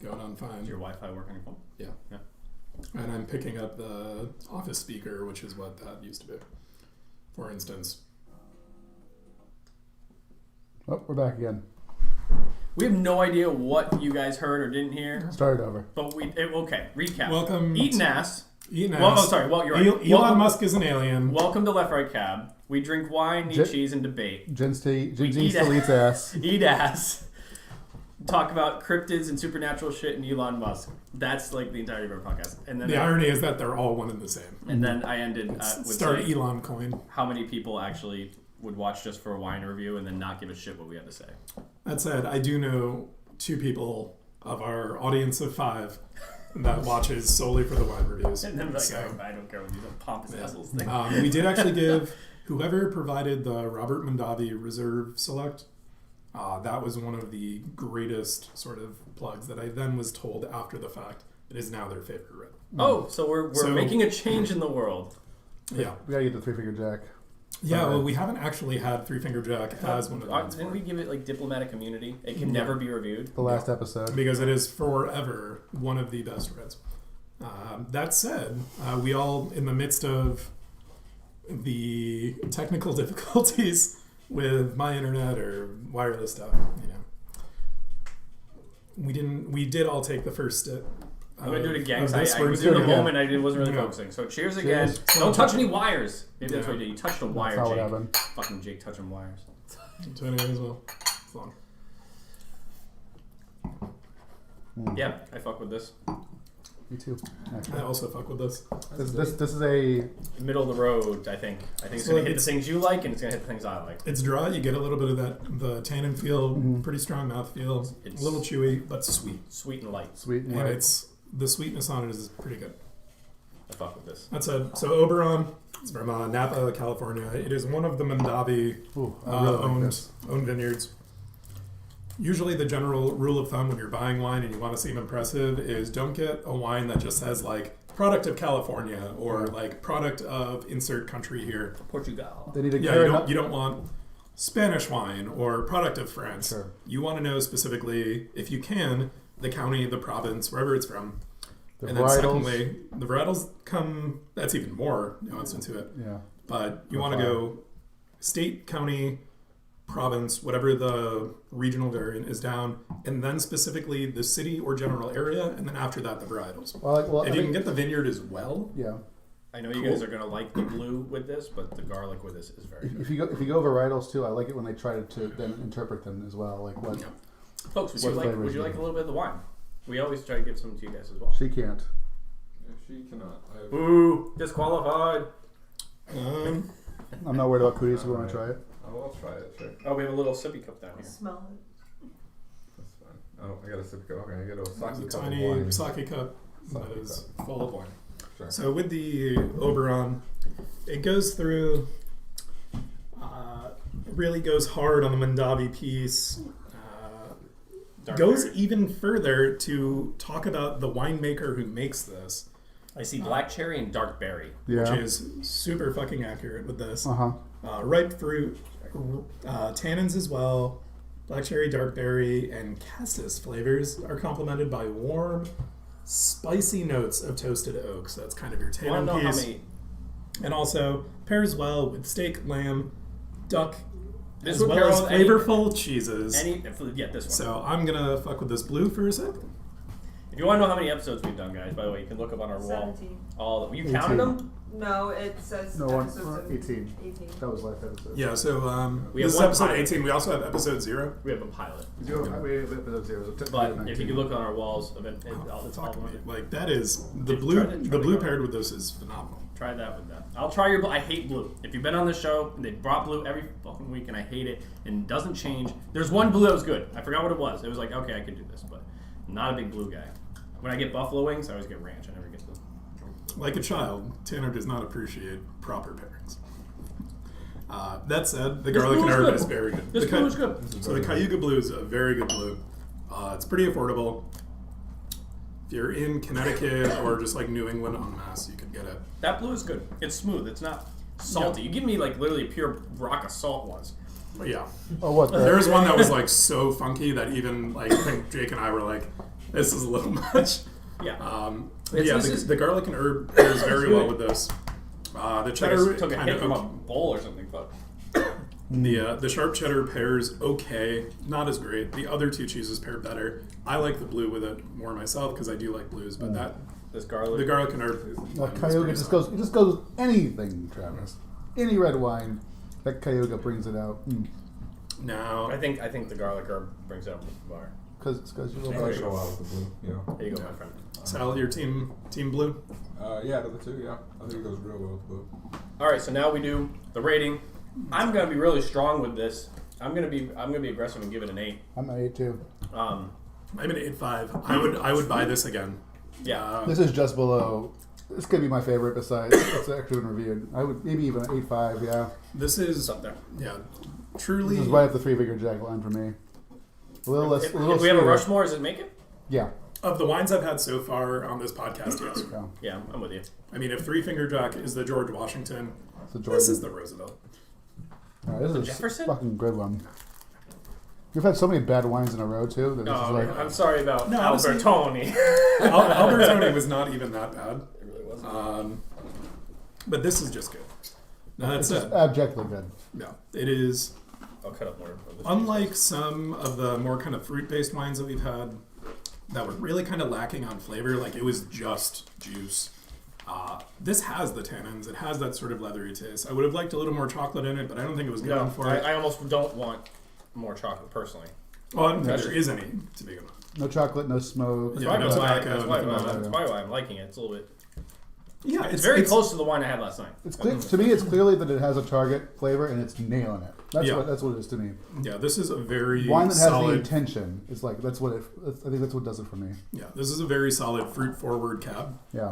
going on fine. Is your Wi-Fi work on your phone? Yeah. And I'm picking up the office speaker, which is what that used to be. For instance. Oh, we're back again. We have no idea what you guys heard or didn't hear. Start it over. But okay, recap. Welcome. Eating ass. Eating ass. Well, oh, sorry. Well, you're right. Elon Musk is an alien. Welcome to Left Right Cab. We drink wine, eat cheese, and debate. Jen still eats ass. Eat ass. Talk about cryptids and supernatural shit and Elon Musk. That's like the entirety of our podcast. And then the irony is that they're all one and the same. And then I ended with start saying, Elon coin. How many people actually would watch just for a wine review and then not give a shit what we had to say? That said, I do know 2 people of our audience of 5 that watches solely for the wine reviews. And then like, I don't care what these pompous assholes think. We did actually give whoever provided the Robert Mondavi Reserve Select. That was one of the greatest sort of plugs that I then was told after the fact. It is now their favorite rib. Oh, so we're making a change in the world. Yeah. We gotta get the 3-finger jack. Yeah, well, we haven't actually had 3-finger jack as one of the Didn't we give it like diplomatic immunity? It can never be reviewed. The last episode. Because it is forever one of the best reds. That said, we all, in the midst of the technical difficulties with my internet or wireless stuff, we did all take the first step. I'm going to do it again because I was in the moment I wasn't really focusing. So cheers again. Don't touch any wires. Maybe that's what you did. You touched a wire, that's Jake. What happened. Fucking Jake touching wires. 20 as well. It's long. Yeah, I fuck with this. Me too. I also fuck with this. This is a middle of the road. I think it's going to hit the things you like, and it's going to hit the things I like. It's dry. You get a little bit of the tannin feel, pretty strong mouth feel. It's a little chewy, but sweet. Sweet and light. And it's the sweetness on it is pretty good. I fuck with this. That's it. So Oberon, it's from Napa, California. It is one of the Mondavi owned vineyards. Usually the general rule of thumb when you're buying wine and you want to seem impressive is don't get a wine that just says like product of California or like product of insert country here. Portugal. They need to you don't want Spanish wine or product of France. Sure. You want to know specifically, if you can, the county, the province, wherever it's from. And then secondly, the varietals come, that's even more nuance into it. Yeah. But you want to go state, county, province, whatever the regional variant is down, and then specifically the city or general area, and then after that the varietals. If you can get the vineyard as well. Yeah. I know you guys are gonna like the blue with this, but the garlic with this is very good. If you go varietals too, I like it when they try to then interpret them as well. Like what? Yeah. Folks, would you like a little bit of the wine? We always try to give some to you guys as well. She can't. Yeah, she cannot. Ooh, disqualified. I'm not worried about cooties. We want to try it. Oh, I'll try it. Sure. Oh, we have a little sippy cup down here. Smell it. That's fine. Oh, I got a sip cup. Okay, I got a sake cup. Tiny sake cup that is full of wine. Sure. So with the Oberon, it goes through, really goes hard on the Mondavi piece. Goes even further to talk about the winemaker who makes this. I see black cherry and dark berry. Which is super fucking accurate with this. Uh-huh. Ripe fruit, tannins as well, black cherry, dark berry, and cassis flavors are complemented by warm, spicy notes of toasted oak. So that's kind of your tannin piece. And also pairs well with steak, lamb, duck, as well as flavorful cheeses. This one. So I'm going to fuck with this blue for a sec. If you want to know how many episodes we've done, guys, by the way, you can look up on our 17. wall. You counted them? No, it says episodes 18. That was last episode. Yeah, so this is episode 18. We also have episode 0. We have a pilot. We have episode 0. But if you can look on our walls, it's all like that is the blue paired with this is phenomenal. Try that with that. I'll try your blue. I hate blue. If you've been on the show, they brought blue every fucking week, and I hate it, and it doesn't change. There's one blue that was good. I forgot what it was. It was like, okay, I could do this, but I'm not a big blue guy. When I get buffalo wings, I always get ranch. I never get the... Like a child, Tanner does not appreciate proper pairings. That said, the garlic and herb is very good. This blue is good. So the Cayuga blue is a very good blue. It's pretty affordable. If you're in Connecticut or just like New England en masse, you could get it. That blue is good. It's smooth. It's not salty. Yeah. You give me like literally a pure rock of salt once. But yeah. Oh, what? There was one that was like so funky that even like I think Jake and I were like, This is a little much. Yeah. The garlic and herb pairs very well with this. The cheddar Took a kind hit from a of bowl or something, but the sharp cheddar pairs okay, not as great. The other two cheeses pair better. I like the blue with it more myself because I do like blues, but this garlic. the garlic and herb. Cayuga just goes. It just goes with anything, Travis. Any red wine, that Cayuga brings it out. Now I think the garlic herb brings it up the bar. Because you I love go out with the blue. Yeah. There you go, my friend. Sal, your team blue. Yeah, the two. Yeah, I think it goes real well with blue. All right, so now we do the rating. I'm gonna be really strong with this. I'm gonna be aggressive and give it an 8. I'm an 8 too. I'm an 8.5. I would buy this again. Yeah. This is just below. This could be my favorite. Besides, it's actually been reviewed. I would maybe even 8.5. Yeah. This is It's up there. yeah, truly. This is right up the 3-figure jack line for me. A little less. If a little we have a sweeter. Rushmore, does it make it? Yeah. Of the wines I've had so far on this podcast, yes. Yeah. Yeah, I'm with you. I mean, if 3-Finger Jack is the George Washington, So Jordan. this is the Roosevelt. All right, this is Jefferson? a fucking good one. We've had so many bad wines in a row too. That this is like. I'm sorry about No, honestly- Albertoni. Albertoni was not even that bad. It really wasn't. But this is just good. No, that's It's it. just abjectly good. Yeah, it is. I'll cut up more of this. Unlike some of the more kind of fruit-based wines that we've had that were really kind of lacking on flavor, like it was just juice. This has the tannins. It has that sort of leathery taste. I would have liked a little more chocolate in it, but I don't think it was good No, enough for it. I almost don't want more chocolate personally. Well, I don't think there is any to begin with. No chocolate, no smoke. Yeah, no tobacco, That's why nothing I'm liking it. It's a little bit. Yeah, It's very close to the wine I had last night. It's clear, to me. It's clearly that it has a Target flavor and it's nailing it. That's Yeah. what it is to me. Yeah, this is a very Wine that has the solid. intention. It's like that's what it. I think that's what does it for me. Yeah, this is a very solid fruit-forward cab. Yeah.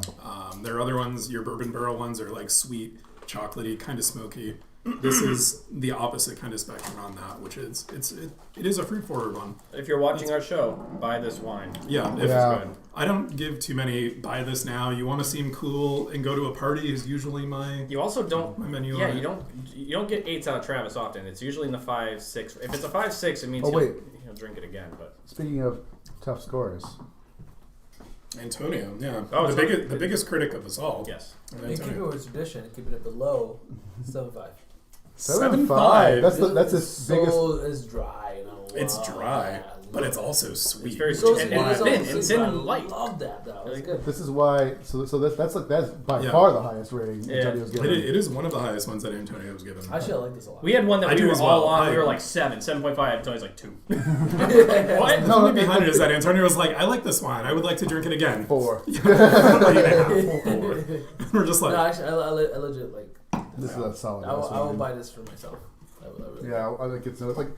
There are other ones. Your bourbon barrel ones are like sweet, chocolatey, kind of smoky. This is the opposite kind of spectrum on that, which is it is a fruit-forward one. If you're watching our show, buy this wine. Yeah, if Yeah. Good. I don't give too many buy this now. You want to seem cool and go to a party is usually my You also don't. my menu. Yeah, on you it. don't get 8s out of Travis often. It's usually in the 5, 6. If it's a 5, 6, it means Oh, wait. he'll drink it again. But Speaking of tough scores, Antonio, yeah, Oh, the biggest critic of us all. yes, I mean, keep it with tradition, keeping it below 7.5. 7.5. That's This its biggest. soul is dry, and I love It's dry, that. but it's also sweet. It's very So sweet. it's And it's thin. also It's sweet, thin but and light. I love that though. It's Really good. This is why. So that's by Yeah. far the highest rating Yeah. Antonio's given. It is one of the highest ones that Antonio was given. Actually, I like this a lot. We had one that I we do were as all well. on. We I- were like 7.5. Tony's like 2. What? No, The only behind it is that Antonio was like, I like this wine. I would like to drink it again. 4. We're just like, No, actually, I legit like. This is a solid. I will wine. buy this for myself. I really Yeah, I think it's like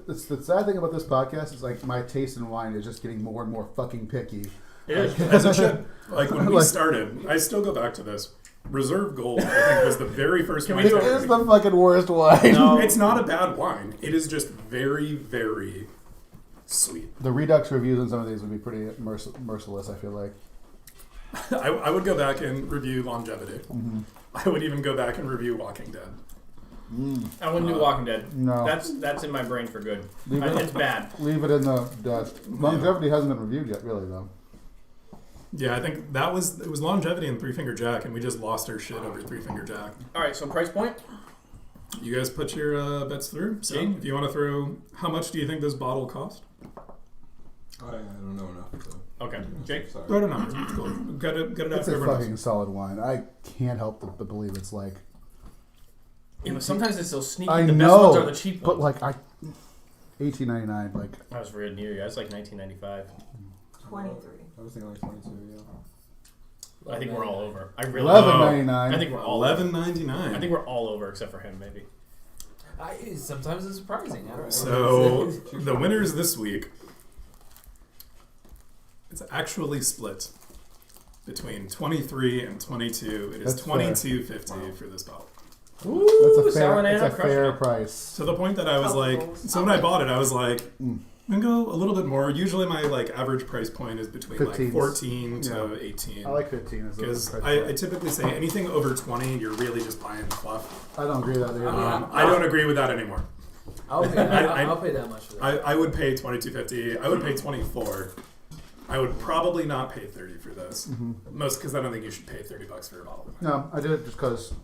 the sad thing about this podcast is like my taste in wine is just getting more and more fucking picky. It is. as it should. Like when we Like- started, I still go back to this. Reserve Gold, I think, was the very first wine. It is the fucking worst wine. No. It's not a bad wine. It is just very, very sweet. The Redux reviews on some of these would be pretty merciless. I feel like. I would go back and review Longevity. Mm-hmm. I would even go back and review Walking Dead. I wouldn't do Walking Dead. No. That's in my brain for good. Leave it- It's bad. Leave it in the dust. Longevity hasn't been reviewed yet, really though. Yeah, I think it was Longevity and 3-Finger Jack, and we just lost our shit over 3-Finger Jack. All right, so price point. You guys put your bets through. So Yeah. if you want to throw, how much do you think this bottle cost? I don't know enough. So. Okay, Jake. Sorry. Throw it a number. Cool. Get it out It's for a everyone fucking else. solid wine. I can't help but believe it's like. Yeah, but sometimes it's so sneaky. I The best know, ones are the cheap but ones. like $18.99. Like I was really near you. I was like 1995. 23. I was thinking like 22. Yeah. I think we're all over. I really. $11.99. I think we're all over. $11.99. I think we're all over except for him, maybe. sometimes it's surprising. I don't know. So the winners this week, it's actually split between 23 and 22. It is That's fair. $22.50 for this bottle. That's a fair. Salmonella It's a crushing fair it. price. To the point that I was like, so when I bought it, I was like, I'm gonna go a little bit more. Usually my like average price point is between 15s. like 14 to Yeah. 18. I like 15 as a Because price I point. typically say anything over 20, you're really just buying fluff. I don't agree with that. Either. I don't agree with that anymore. I'll pay that much for that. I would pay $22.50. I would pay $24 I would probably not pay $30 for this. Most because I don't think you should pay $30 for a bottle of wine. No, I did it just because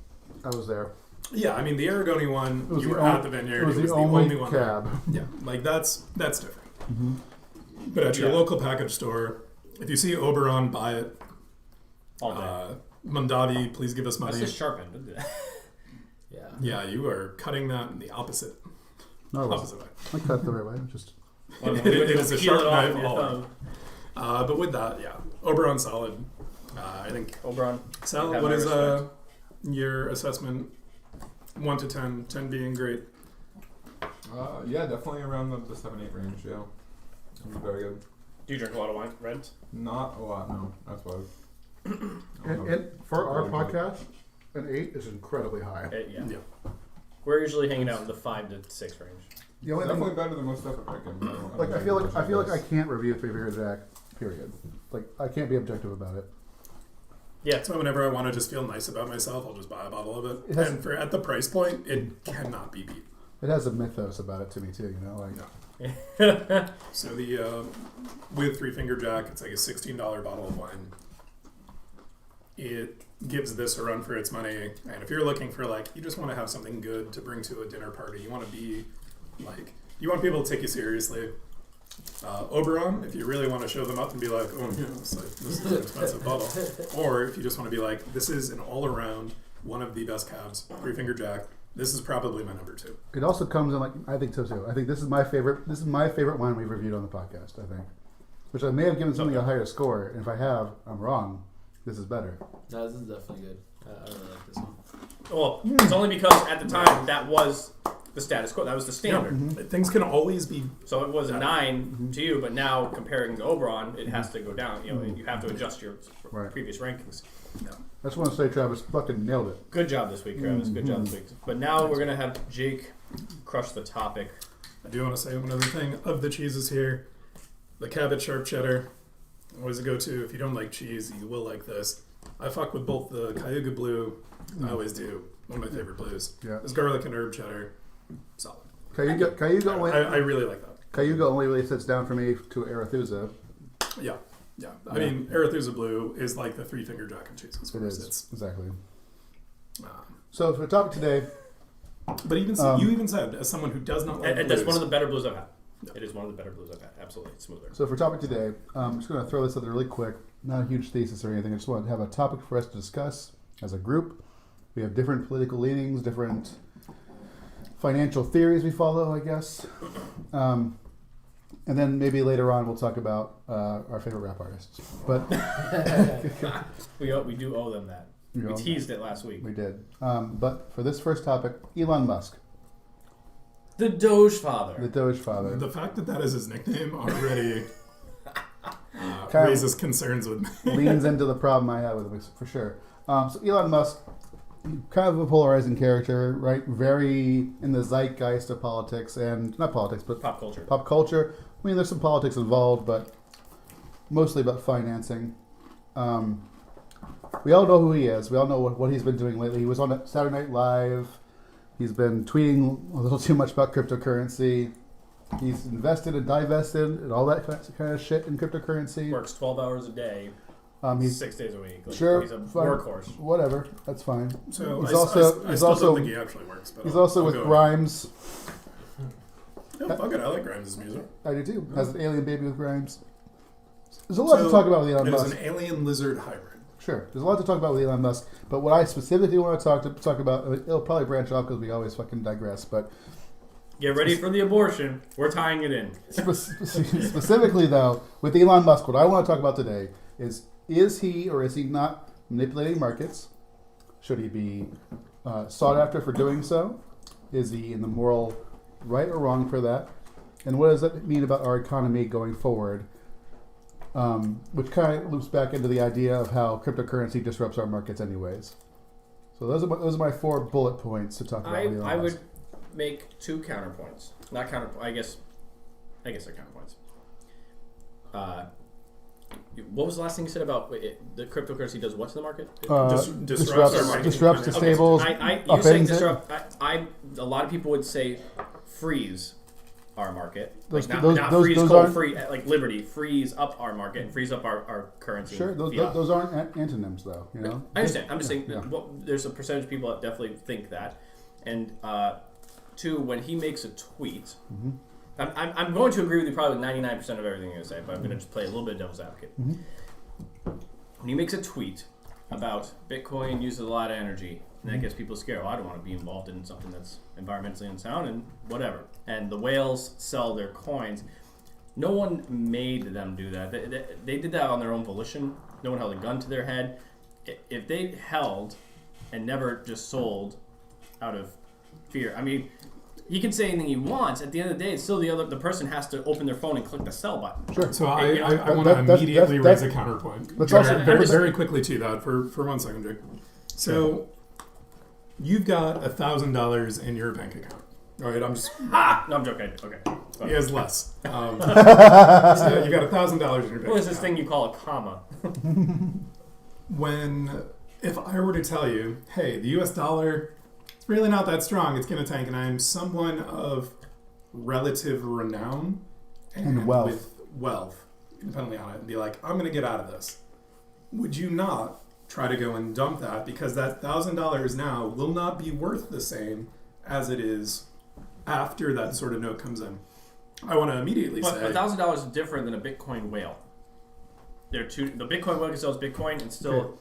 I was there. Yeah, I mean the Aragoni one, It was you the were only- at the vineyard. It was the only one. cab. Yeah, like that's different. But at your local package store, if you see Oberon, buy it. All day. Mondavi, please give us That's money. just sharpened. Yeah. Yeah, you are cutting that in the opposite No, I wasn't. way. I cut the right way. Just It is a Peel sharp it off knife with your all thumb. But with that, yeah, Oberon solid. I think. Oberon. Sal, have what my is respect. your assessment? 1 to 10, 10 being great. Yeah, definitely around the 7-8 range. Yeah, it'd be very good. Do you drink a lot of wine? Reds? Not a lot, no. That's why. and for our podcast, an 8 is incredibly high. Yeah. Yeah. We're usually hanging out in the 5 to 6 range. The only thing, Definitely better than most stuff I'm picking. like I feel like I can't review Three Finger Jack. Period. Like I can't be objective about it. Yeah. So whenever I want to just feel nice about myself, I'll just buy a bottle of it. It has- And for at the price point, it cannot be beat. It has a mythos about it to me too. You know, like No. So the with Three Finger Jack, it's like a $16 bottle of wine. It gives this a run for its money, and if you're looking for like you just want to have something good to bring to a dinner party, you want to be like you want people to take you seriously. Oberon, if you really want to show them up and be like, oh, yeah, it's like, this is an expensive bottle, or if you just want to be like, this is an all-around one of the best cabs, Three Finger Jack. This is probably my number 2. it also comes in like I think so too. I think this is my favorite. This is my favorite wine we've reviewed on the podcast. I think, which I may have given something a higher score, and if I have, I'm wrong. This is better. No, this is definitely good. I really like this one. Well, it's only because at the time that was the status quo. That was the standard. Things can always be. So it was a 9 to you, but now comparing to Oberon, it has to go down. You know, you have to adjust your Right. previous rankings. I just want to say, Travis fucking nailed it. Good job this week, Travis. Good job this week. But now we're gonna have Jake crush the topic. I do want to say one other thing of the cheeses here. The Cabot Sharp Cheddar, always a go-to. If you don't like cheese, you will like this. I fuck with both the Cayuga Blue. I always do. One of my favorite blues. Yeah. This garlic and herb cheddar, solid. Cayuga only. I really like that. Cayuga only really sits down for me to Arethusa. Yeah. I mean, Arethusa Blue is like the Three Finger Jack and cheeses. It is exactly. Uh, So for the topic today, but even you even said, as someone who does not like And blues, that's one of the better blues I've had. It is one of the better blues I've had. Absolutely, it's smoother. So for topic today, I'm just going to throw this out there really quick. Not a huge thesis or anything. I just want to have a topic for us to discuss as a group. We have different political leanings, different financial theories we follow, I guess. And then maybe later on we'll talk about our favorite rap artists. But We do owe them that. You We know, teased it last week. we did. But for this first topic, Elon Musk, The Dogefather. the Dogefather. the fact that that is his nickname already Kind of- raises concerns with me. leans into the problem I have with him for sure. So Elon Musk, kind of a polarizing character, right? Very in the zeitgeist of politics and not politics, but Pop culture. pop culture. I mean, there's some politics involved, but mostly about financing. We all know who he is. We all know what he's been doing lately. He was on Saturday Night Live. He's been tweeting a little too much about cryptocurrency. He's invested and divested and all that kind of shit in cryptocurrency. Works 12 hours a day, He's 6 days a week. Like, sure he's a fine, workhorse. whatever. That's fine. So He's I he's still also don't think he actually works. But he's I'll- also I'll with go. Grimes. Yeah, fuck it, I like Grimes' music. I do too. Has an alien baby with Grimes. There's a lot to talk about with Elon It is Musk. an alien lizard hybrid. Sure, there's a lot to talk about with Elon Musk. But what I specifically want to talk about, it'll probably branch off because we always fucking digress. But Get ready for the abortion. We're tying it in. specifically though, with Elon Musk, what I want to talk about today is he or is he not manipulating markets? Should he be sought after for doing so? Is he in the moral right or wrong for that? And what does that mean about our economy going forward? Which kind of loops back into the idea of how cryptocurrency disrupts our markets anyways. So those are my 4 bullet points to talk about. with Elon I Musk. would make 2 counterpoints. Not counter. I guess they're counterpoints. What was the last thing you said about the cryptocurrency does what to the market? Disrupts our market. disrupts, disables, You saying upends it. disrupt? A lot of people would say freeze our market. Those- Like those- not those- freeze those coal aren't- free, like Liberty frees up our market and frees up our currency. Sure, those, fiat. those aren't antonyms, though. You know. I understand. I'm just saying Yeah. there's a percentage of people that definitely think that. And two, when he makes a tweet, Mm-hmm. I'm going to agree with you probably 99% of everything you're going to say, but I'm going to just play a little bit of devil's advocate. Mm-hmm. When he makes a tweet about Bitcoin uses a lot of energy, and that gets people scared. Well, I don't want to be involved in something that's environmentally unsound and whatever. And the whales sell their coins. No one made them do that. They did that on their own volition. No one held a gun to their head. If they held and never just sold out of fear, I mean, he can say anything he wants. At the end of the day, it's still the person has to open their phone and click the sell button. Sure. So And, you know, I want to that's- immediately that's- raise a counterpoint. That's very, also- very, very quickly to that for 1 second, Jake. So you've got $1,000 in your bank account. All right, I'm just. No, I'm joking. Okay. He has less. So you've got $1,000 in your bank What is this account. thing you call a comma? If I were to tell you, hey, the US dollar, it's really not that strong, it's going to tank, and I'm someone of relative renown And wealth. with wealth, independently on it, and be like, I'm going to get out of this. Would you not try to go and dump that, because that $1,000 now will not be worth the same as it is after that sort of note comes in? I want to immediately But say... $1,000 is different than a Bitcoin whale. They're two. The Bitcoin whale sells Bitcoin and still. Okay.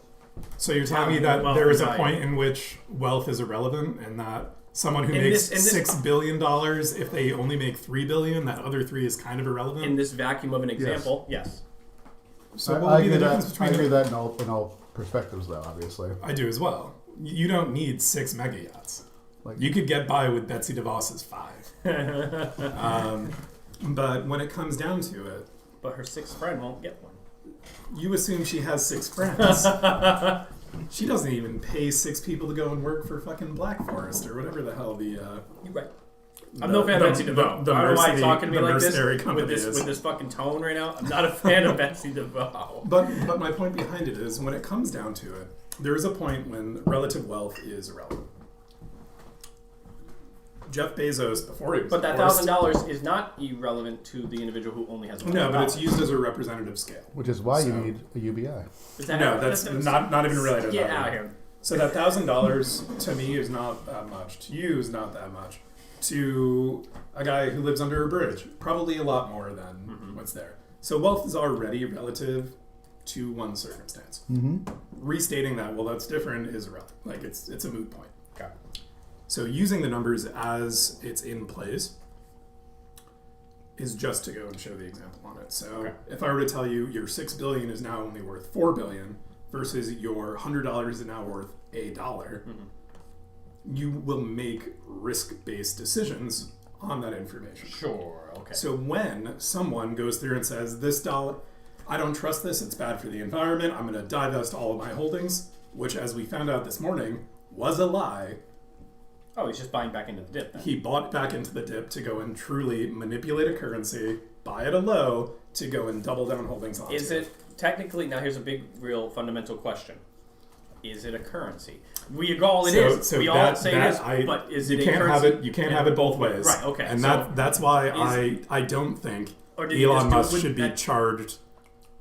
So you're telling me that Wealth there is a value. point in which wealth is irrelevant, and that someone who In makes this- $6 billion, if they only make $3 billion, that other 3 is kind of irrelevant? In this vacuum of an example, yes. So I, what I would be agree the that. difference I between... agree that in all perspectives, though. Obviously. I do as well. You don't need 6 mega yachts. Like- You could get by with Betsy DeVos's 5. But when it comes down to it, But her sixth friend won't get one. you assume she has 6 friends. She doesn't even pay 6 people to go and work for fucking Black Forest or whatever the hell the... You're right. I'm no fan of Betsy DeVos. I don't know why you're talking to me like this with this fucking tone right now. I'm not a fan of Betsy DeVos. But my point behind it is, when it comes down to it, there is a point when relative wealth is irrelevant. Jeff Bezos, before he was But that divorced- $1,000 is not irrelevant to the individual who only has $1,000. No, but it's used as a representative scale. Which is why you So- need a UBI. Is that- No, that's not even related. Get to out that. of here. So that $1,000 to me is not that much. To you is not that much. To a guy who lives under a bridge, probably a lot more than what's there. So wealth is already relative to one circumstance. Mm-hmm. Restating that, well, that's different, is irrelevant. Like it's a moot point. Okay. So using the numbers as it's in place is just to go and show the example on it. So Okay. if I were to tell you your $6 billion is now only worth $4 billion versus your $100 is now worth $1, you will make risk-based decisions on that information. Sure. Okay. So when someone goes through and says, this dollar, I don't trust this, it's bad for the environment, I'm going to divest all of my holdings, which as we found out this morning was a lie. Oh, he's just buying back into the dip then. He bought back into the dip to go and truly manipulate a currency, buy at a low, to go and double down holdings on Is it technically, now here's a big, real fundamental question. Is it a currency? We all it is. So we all that, say that it is, I, but is you it a can't currency? have it. You can't have it both ways. Right, okay, And so that's why is- I don't think Or did he Elon just do it Musk with should be that- charged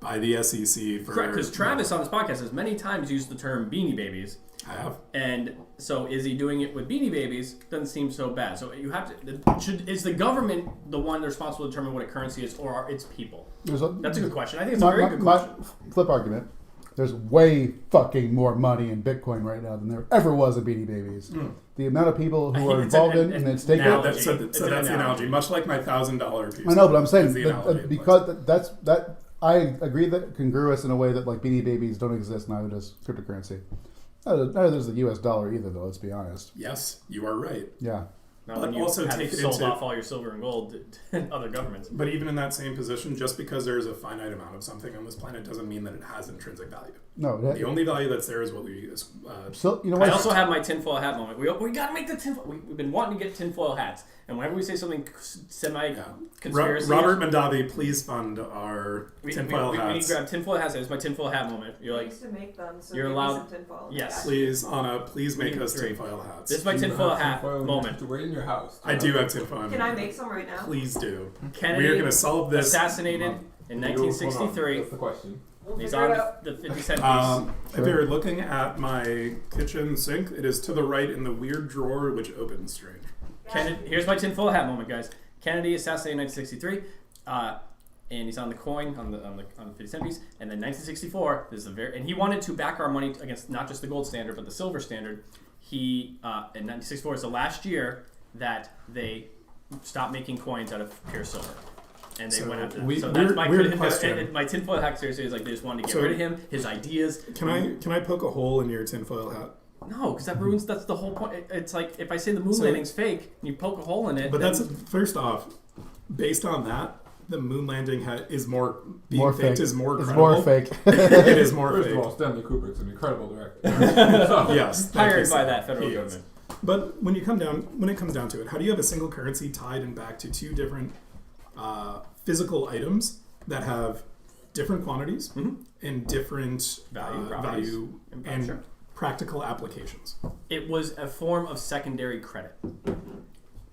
by the SEC for... Correct, because Travis on this podcast has many times used the term Beanie Babies. I have. And so, is he doing it with Beanie Babies? Doesn't seem so bad. So you have to. Is the government the one responsible to determine what a currency is, or are its people? That's a good question. I think it's a very good question. Flip argument. There's way fucking more money in Bitcoin right now than there ever was in Beanie Babies. The amount of people who are It's involved an- in an its takeover. analogy. So It's that's an the analogy. Much like my $1,000 piece. I know, but I'm saying is the analogy it because that I agree that congruous in a way that like Beanie Babies don't exist, neither does cryptocurrency. Neither does the U.S. dollar either, though. Let's be honest. Yes, you are right. Yeah. Now, But when you also have take it sold into- off all your silver and gold to other governments. But even in that same position, just because there is a finite amount of something on this planet doesn't mean that it has intrinsic value. No. The only value that's there is what we use. So you know I what? also have my tinfoil hat moment. We got to make the tinfoil. We've been wanting to get tinfoil hats, and whenever we say something semi-conspiracy, Robert Mondavi, please fund our we tinfoil need hats. to grab tinfoil hats. It's my tinfoil hat moment. You're I like, used to make them, so you're give allowed- me some tinfoil. Yes. Please, Anna, please make us 3. tinfoil hats. this is my Do you tinfoil have hat tinfoil you moment. have to wear in your your house. I do have tinfoil. Can I make some right now? Please do. Kennedy We are going to solve this. assassinated in Hold on. 1963. That's the question. We'll He's figure on it out. the 50 cent piece. If you're looking at my kitchen sink, it is to the right in the weird drawer which opens strange. Kennedy, here's my tinfoil hat moment, guys. Kennedy assassinated in 1963, and he's on the coin on the 50 cent piece. And then 1964 is and he wanted to back our money against not just the gold standard but the silver standard. He in 1964 is the last year that they stopped making coins out of pure silver. And they So went after we- so that's my weird question. and my tinfoil hack seriously is like they just wanted to get So- rid of him, his ideas. Can I poke a hole in your tinfoil hat? No, because that ruins. That's the whole point. It's like if I say the moon So- landing's fake, and you poke a hole in it. But then- that's first off, based on that, the moon landing is more being More faked fake. is more It's credible. more fake. It is more First fake. of all, Stanley Kubrick's an incredible director. So, Yes, thank hired you, by sir. that federal He is. government. But when it comes down to it, how do you have a single currency tied in back to two different physical items that have different quantities and different value and Sure. practical applications? It was a form of secondary credit.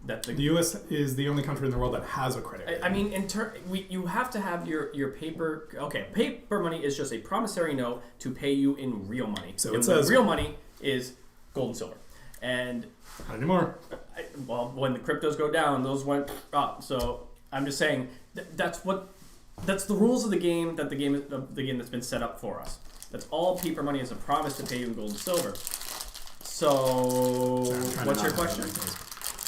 That The U.S. is the only country in the world that has a credit. I mean, you have to have your paper. Okay, paper money is just a promissory note to pay you in real money. So and it says- real money is gold and silver. And Not anymore. well, when the cryptos go down, those went up. So I'm just saying that's the rules of the game the game that's been set up for us. That's all paper money is a promise to pay you in gold and silver. So Sorry, I'm trying to what's your not have question? that thing.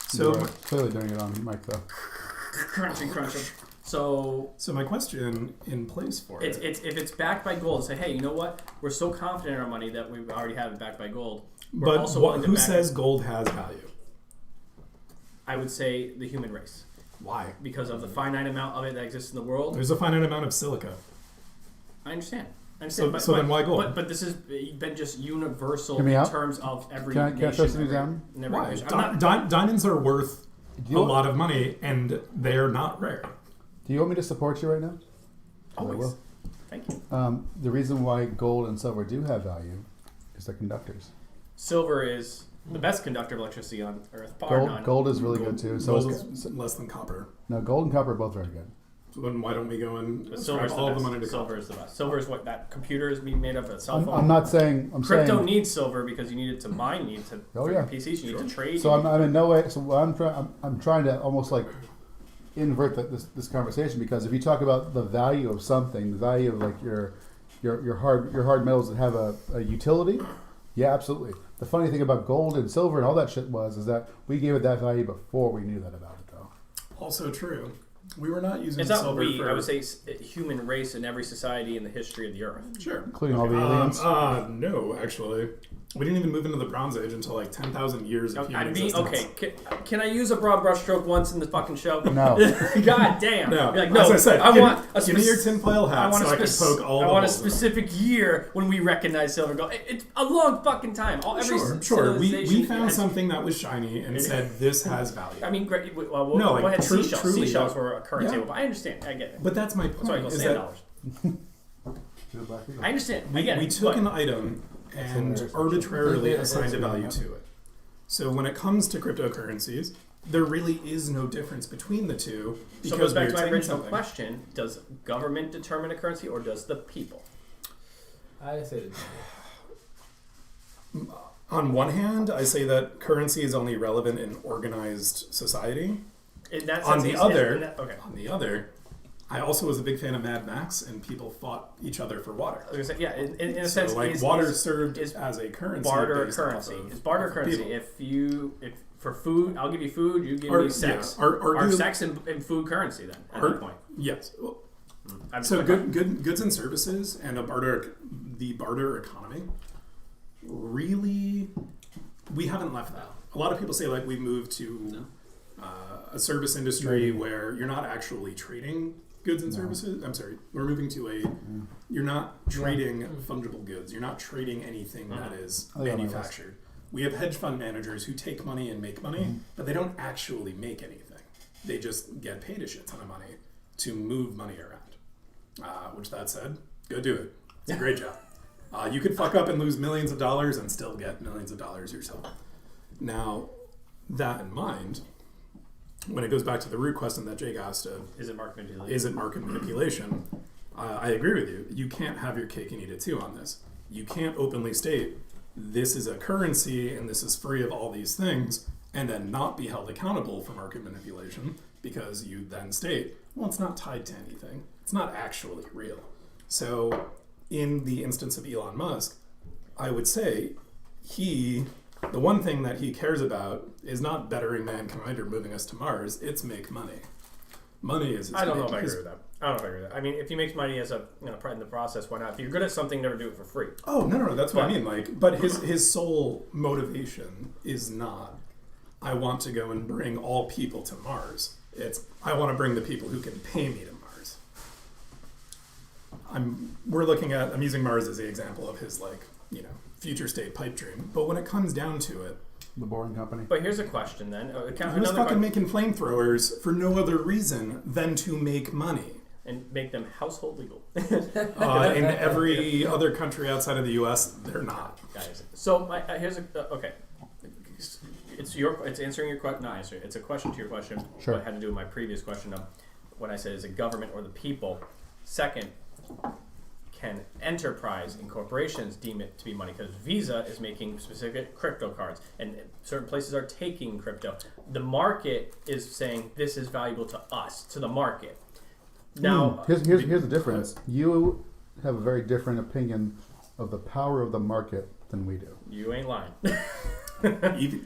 So So, clearly doing it on mic though. Crunching. So so my question in place for it's if it's backed by gold, say, hey, you know what? We're so confident in our money that we already have it backed by gold. We're but also willing to who back says it. gold has value? I would say the human race, Why? because of the finite amount of it that exists in the world. There's a finite amount of silica. I understand. So then why gold? But this has been just universal Hear me in out? terms of every Can I nation. throw something every- down? in every Why? nation. I'm not- Diamonds are worth Do you, a lot of money, and they're not rare. do you want me to support you right now? I Always. will. Thank you. The reason why gold and silver do have value is they're conductors. Silver is the best conductor of electricity on Earth, bar none. Gold is really good too. So Gold is, is less than copper. no, gold and copper are both very good. So then why don't we go and But silver is ascribe the all best. the money to Silver copper? is the best. Silver is what that computer is being made of. A cell I'm, phone. I'm not saying. I'm Crypto saying. needs silver because you need it to mine, you need to Oh, for yeah. your PCs, you need to trade. So you I'm in no way. So what I'm trying to almost like invert this conversation, because if you talk about the value of something, the value of like your hard metals that have a utility, yeah, absolutely. The funny thing about gold and silver and all that shit is that we gave it that value before we knew that about it, though. Also true. We were not using It's not silver we. for... I would say human race in every society in the history of the Earth. Sure. Including all the aliens. No, actually. We didn't even move into the Bronze Age until like 10,000 years of human existence. Okay, can I use a broad brushstroke once in the fucking show? No. God damn. No, Be like, as I said, I want a give me your tinfoil I hat want so a I can poke all I the want a holes in it. specific year when we recognize silver and gold. It's a long fucking time. Every Sure. We civilization found has- something that was shiny and said this has value. I mean, great. Well, No, go like, ahead. truly, Seashells yeah. were a currency, Yeah. but I understand. I get it. But that's my That's why I point. go Is sand that dollars. I understand. I get it. we took but- an item and arbitrarily assigned a value to it. So when it comes to cryptocurrencies, there really is no difference between the two So it goes because back we're to my taking original something. question: does government determine a currency, or does the people? I say On one hand, I say that currency is only relevant in organized society. In that On sense, the it's- other, okay. On the other, I also was a big fan of Mad Max, and people fought each other for water. I was gonna say, yeah, in a So, sense, like, is, water is served is as a currency. barter based off currency. of- It's barter off of currency. people. If for food, I'll give you food. You give Or- me sex. yeah, or Are do- sex and food currency then? At that point, Yes. Well, I'm so just- goods and services and the barter economy. Really, we haven't left that. A lot of people say like we moved to a service industry where you're not actually trading goods and services. I'm sorry, we're moving to you're not trading fungible goods. You're not trading anything that is Oh, yeah, manufactured. We have hedge fund managers who take money and make money, but they don't actually make anything. They just get paid a shit ton of money to move money around. Which that said, go do it. It's a great job. You could fuck up and lose millions of dollars and still get millions of dollars yourself. Now, that in mind, when it goes back to the root question that Jake asked of, Is it market manipulation? is it market manipulation? I agree with you. You can't have your cake and eat it too on this. You can't openly state this is a currency and this is free of all these things and then not be held accountable for market manipulation because you then state, well, it's not tied to anything. It's not actually real. So in the instance of Elon Musk, I would say the one thing that he cares about is not bettering mankind or moving us to Mars, it's make money. Money is his I don't know if main- I agree with that. I don't know if I agree with that. I mean, if he makes money as a in the process, why not? If you're good at something, never do it for free. Oh, no, that's what I mean. Like, but his sole motivation is not, I want to go and bring all people to Mars. It's, I want to bring the people who can pay me to Mars. I'm using Mars as the example of his, like, future state pipe dream. But when it comes down to it, The Boring Company. But here's a question then. I was fucking making flamethrowers for no other reason than to make money. And make them household legal. In every other country outside of the U.S., they're not. Guys. So here's okay. It's answering your question. Not answering. It's a question to your question. Sure. What had to do with my previous question of when I said is it government or the people. Second, can enterprise and corporations deem it to be money? Because Visa is making specific crypto cards, and certain places are taking crypto. The market is saying this is valuable to us, to the market. Now, here's the difference. You have a very different opinion of the power of the market than we do. you ain't lying.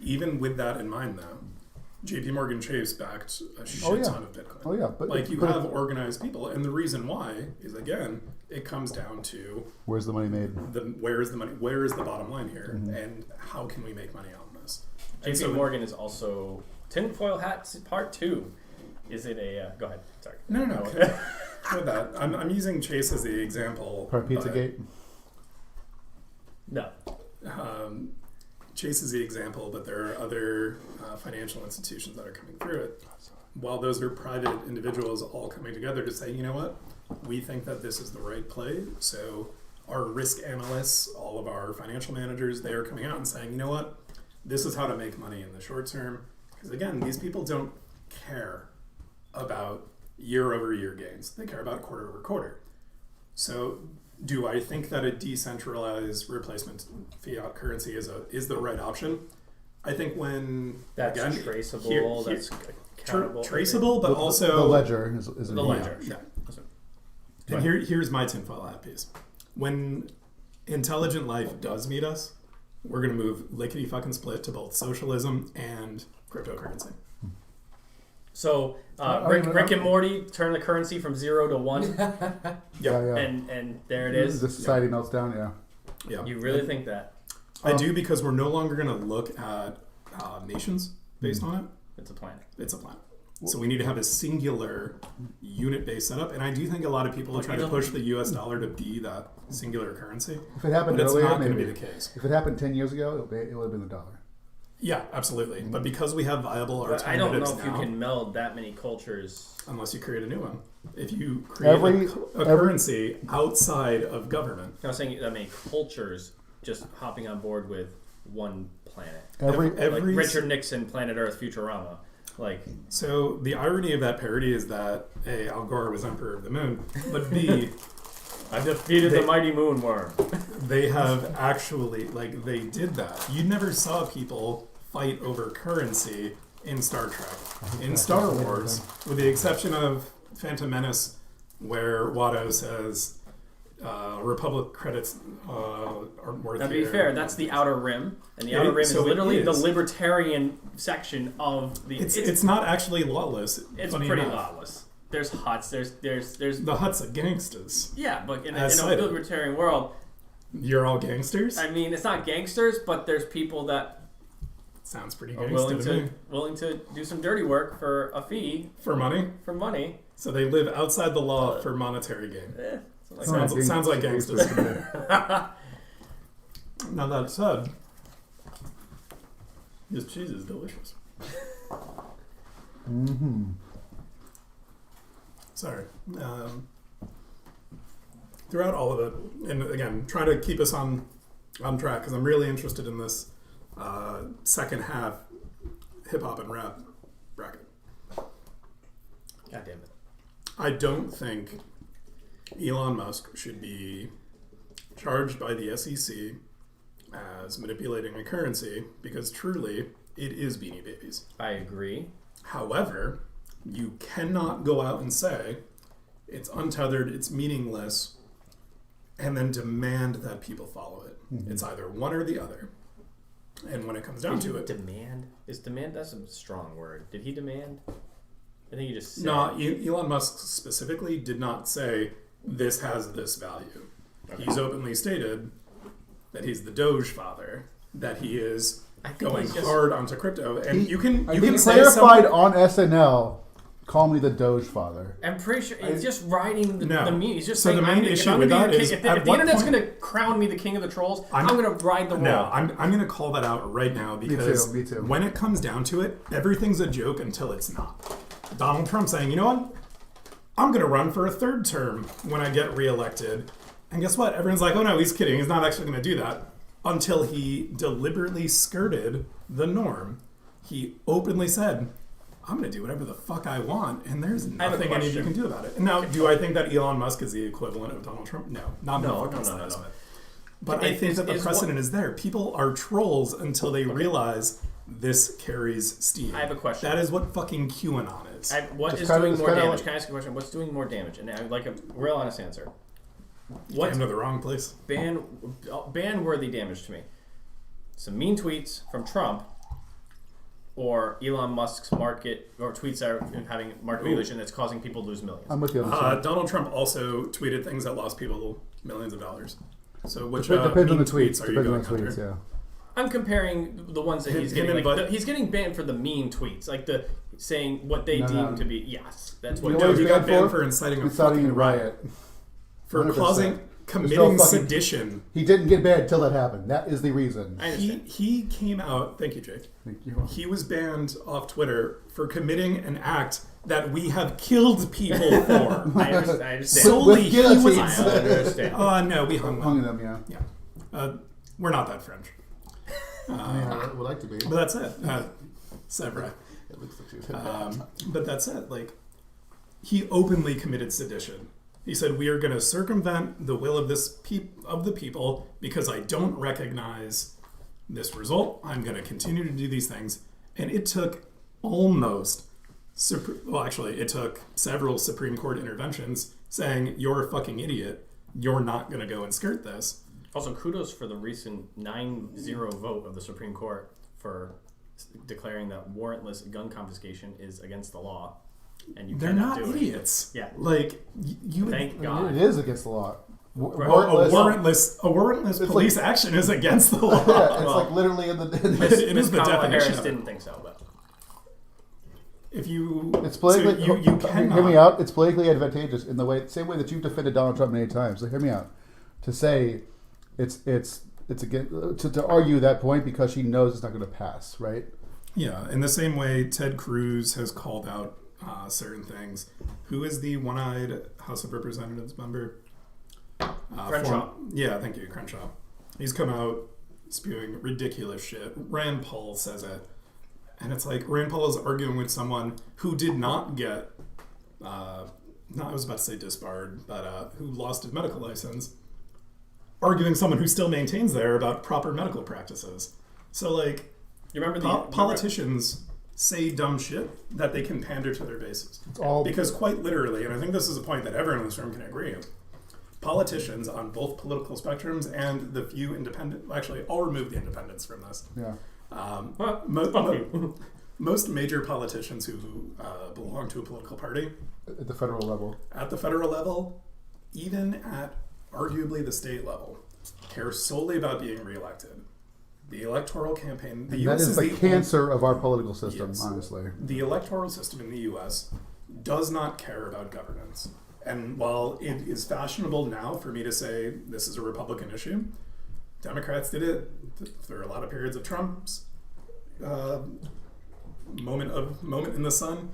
Even with that in mind, though, J.P. Morgan Chase backed a shit ton of Bitcoin. Oh yeah, but Like, you have organized people, and the reason why is, again, it comes down to where's the money made? where is the money, where is the bottom line here, and how can we make money on this? And JP so- Morgan is also tinfoil hat part 2. Is it a? Go ahead. Sorry. No. With that, I'm using Chase as the example. Part Pizzagate. No. Chase is the example, but there are other financial institutions that are coming through it. While those are private individuals all coming together to say, you know what, we think that this is the right play. So our risk analysts, all of our financial managers, they are coming out and saying, you know what, this is how to make money in the short term. Because again, these people don't care about year-over-year gains. They care about quarter-over-quarter. So do I think that a decentralized replacement fiat currency is the right option? I think when That's again, traceable. That's accountable. traceable, but also the ledger is The ledger. Yeah. Listen. And here's my tinfoil hat piece. When intelligent life does meet us, we're gonna move lickety fucking split to both socialism and cryptocurrency. So Rick and Morty turn the currency from 0 to 1, Yeah. and there it is. The society melts down. Yeah. Yeah, You really think that? I do, because we're no longer gonna look at nations based on it. It's a planet. It's a planet. So we need to have a singular unit-based setup, and I do think a lot of people are trying to push the U.S. dollar to be that singular currency. If it happened But it's earlier, not going to maybe. be the case. If it happened 10 years ago, it would have been the dollar. Yeah, absolutely. But because we have viable But I don't know alternatives if you now, can meld that many cultures. unless you create a new one. If you create a currency outside of government, I was saying that many cultures just hopping on board with one planet. Every Like Richard Nixon, Planet Earth, Futurama. Like, so the irony of that parody is that A, Al Gore was emperor of the moon, but B, I defeated the mighty moon worm. they have actually, like, they did that. You never saw people fight over currency in Star Trek. In Star Wars, with the exception of Phantom Menace, where Watto says, Republic credits aren't worth Now, to be your-" fair, that's the Outer Rim, and the Yeah, Outer Rim so is it literally the is. libertarian section of the. It's not actually lawless. It's funny pretty enough. lawless. There's huts. There's The Huts of gangsters. yeah, but in a As cited. libertarian world, You're all gangsters? I mean, it's not gangsters, but there's people that Sounds pretty are gangster willing to me. to do some dirty work for a fee For money? for money. So they live outside the law for monetary gain. Something like Sounds like gangsters. Now that said, this cheese is delicious. Mm-hmm. Sorry. Throughout all of it, and again, try to keep us on track, because I'm really interested in this second half. hip hop and rap bracket. God damn it. I don't think Elon Musk should be charged by the SEC as manipulating a currency because truly it is Beanie Babies. I agree. However, you cannot go out and say it's untethered, it's meaningless, and then demand that people follow it. Mm-hmm. It's either one or the other. And when it comes down to it, Demand? Is demand, that's a strong word. Did he demand? I think he just said. no, Elon Musk specifically did not say this has this value. Okay. He's openly stated that he's the Dogefather, that he is going he's just- hard onto crypto, and He- you can He say clarified something. on SNL, call me the Dogefather. I'm pretty sure he's just riding the No. meme. He's just So saying, the main if issue I'm with gonna that be the is, king, if at the what internet's point- going to crown me the king of the trolls, I'm I'm- going to ride the world. No, I'm going to call that out right now because Me too. when it comes down to it, everything's a joke until it's not. Donald Trump saying, you know what? I'm going to run for a third term when I get reelected. And guess what? Everyone's like, oh no, he's kidding. He's not actually going to do that. Until he deliberately skirted the norm. He openly said, I'm going to do whatever the fuck I want, and there's have a nothing any of you question. can do about it. Now, do I think that Elon Musk is the equivalent of Donald Trump? No. Not in the fucking slightest. But I think that the precedent is there. People are trolls until they realize this carries steam. I have a question. That is what fucking QAnon is. What Just is kinda- doing just more kinda damage? like- Can I ask a question? What's doing more damage? And I would like a real honest answer. What's Came to the wrong place. ban-worthy damage to me? Some mean tweets from Trump, or Elon Musk's market or tweets that are having market manipulation that's causing people to lose millions. I'm with you on this one. Donald Trump also tweeted things that lost people millions of dollars. So which Depends on mean the tweets. are you Depends on going the tweets, after? yeah. I'm comparing the ones that he's Him getting. and Like, Bud- he's getting banned for the mean tweets, like the saying what they No, deem no. to be. Yes, that's You what. know No, what he he's got banned banned for? for inciting a Inciting fucking a riot. For 100%. causing, There's committing no fucking- sedition. He didn't get banned until that happened. That is the reason. I understand. He came out. Thank you, Jake. Thank you. He was banned off Twitter for committing an act that we have killed people for. I understand. Solely With he was. guillotines. I understand. No, we hung Hung them. them, yeah. Yeah, we're not that French. I would like to be. But that's it. C'est vrai. It looks like she's But that's it. Like, he openly committed sedition. He said, "We are going to circumvent the will of the people because I don't recognize this result. I'm going to continue to do these things." And it took it took several Supreme Court interventions saying, "You're a fucking idiot. You're not going to go and skirt this." Also, kudos for the recent 9-0 vote of the Supreme Court for declaring that warrantless gun confiscation is against the law, and you They're cannot not do idiots. Yeah. Like you. Thank God. It is against the law. A warrantless police action is against the law. Yeah, it's Well, like literally in the. It is the Kamala definition Harris of it. didn't think so, but If you, It's politically. so you cannot. Hear me out. It's politically advantageous in the same way that you've defended Donald Trump many times. So hear me out. To say, it's again to argue that point because she knows it's not going to pass, right? Yeah, in the same way, Ted Cruz has called out certain things. Who is the one-eyed House of Representatives member? Crenshaw. Yeah, thank you, Crenshaw. He's come out spewing ridiculous shit. Rand Paul says it. And it's like, Rand Paul is arguing with someone who did not get, I was about to say disbarred, but who lost his medical license, arguing someone who still maintains there about proper medical practices. So, like, you remember politicians say dumb shit that they can pander to their bases. It's all Because quite literally, and I think this is a point that everyone in this room can agree on, politicians on both political spectrums and the few independent, actually, I'll remove the independents from this. yeah. Most major politicians who belong to a political party At the federal level. at the federal level, even at arguably the state level, care solely about being reelected. The electoral campaign, the And U.S. that is the only- cancer of our political system, Yes. honestly. The electoral system in the U.S. does not care about governance. And while it is fashionable now for me to say this is a Republican issue, Democrats did it through a lot of periods of Trump's moment in the sun.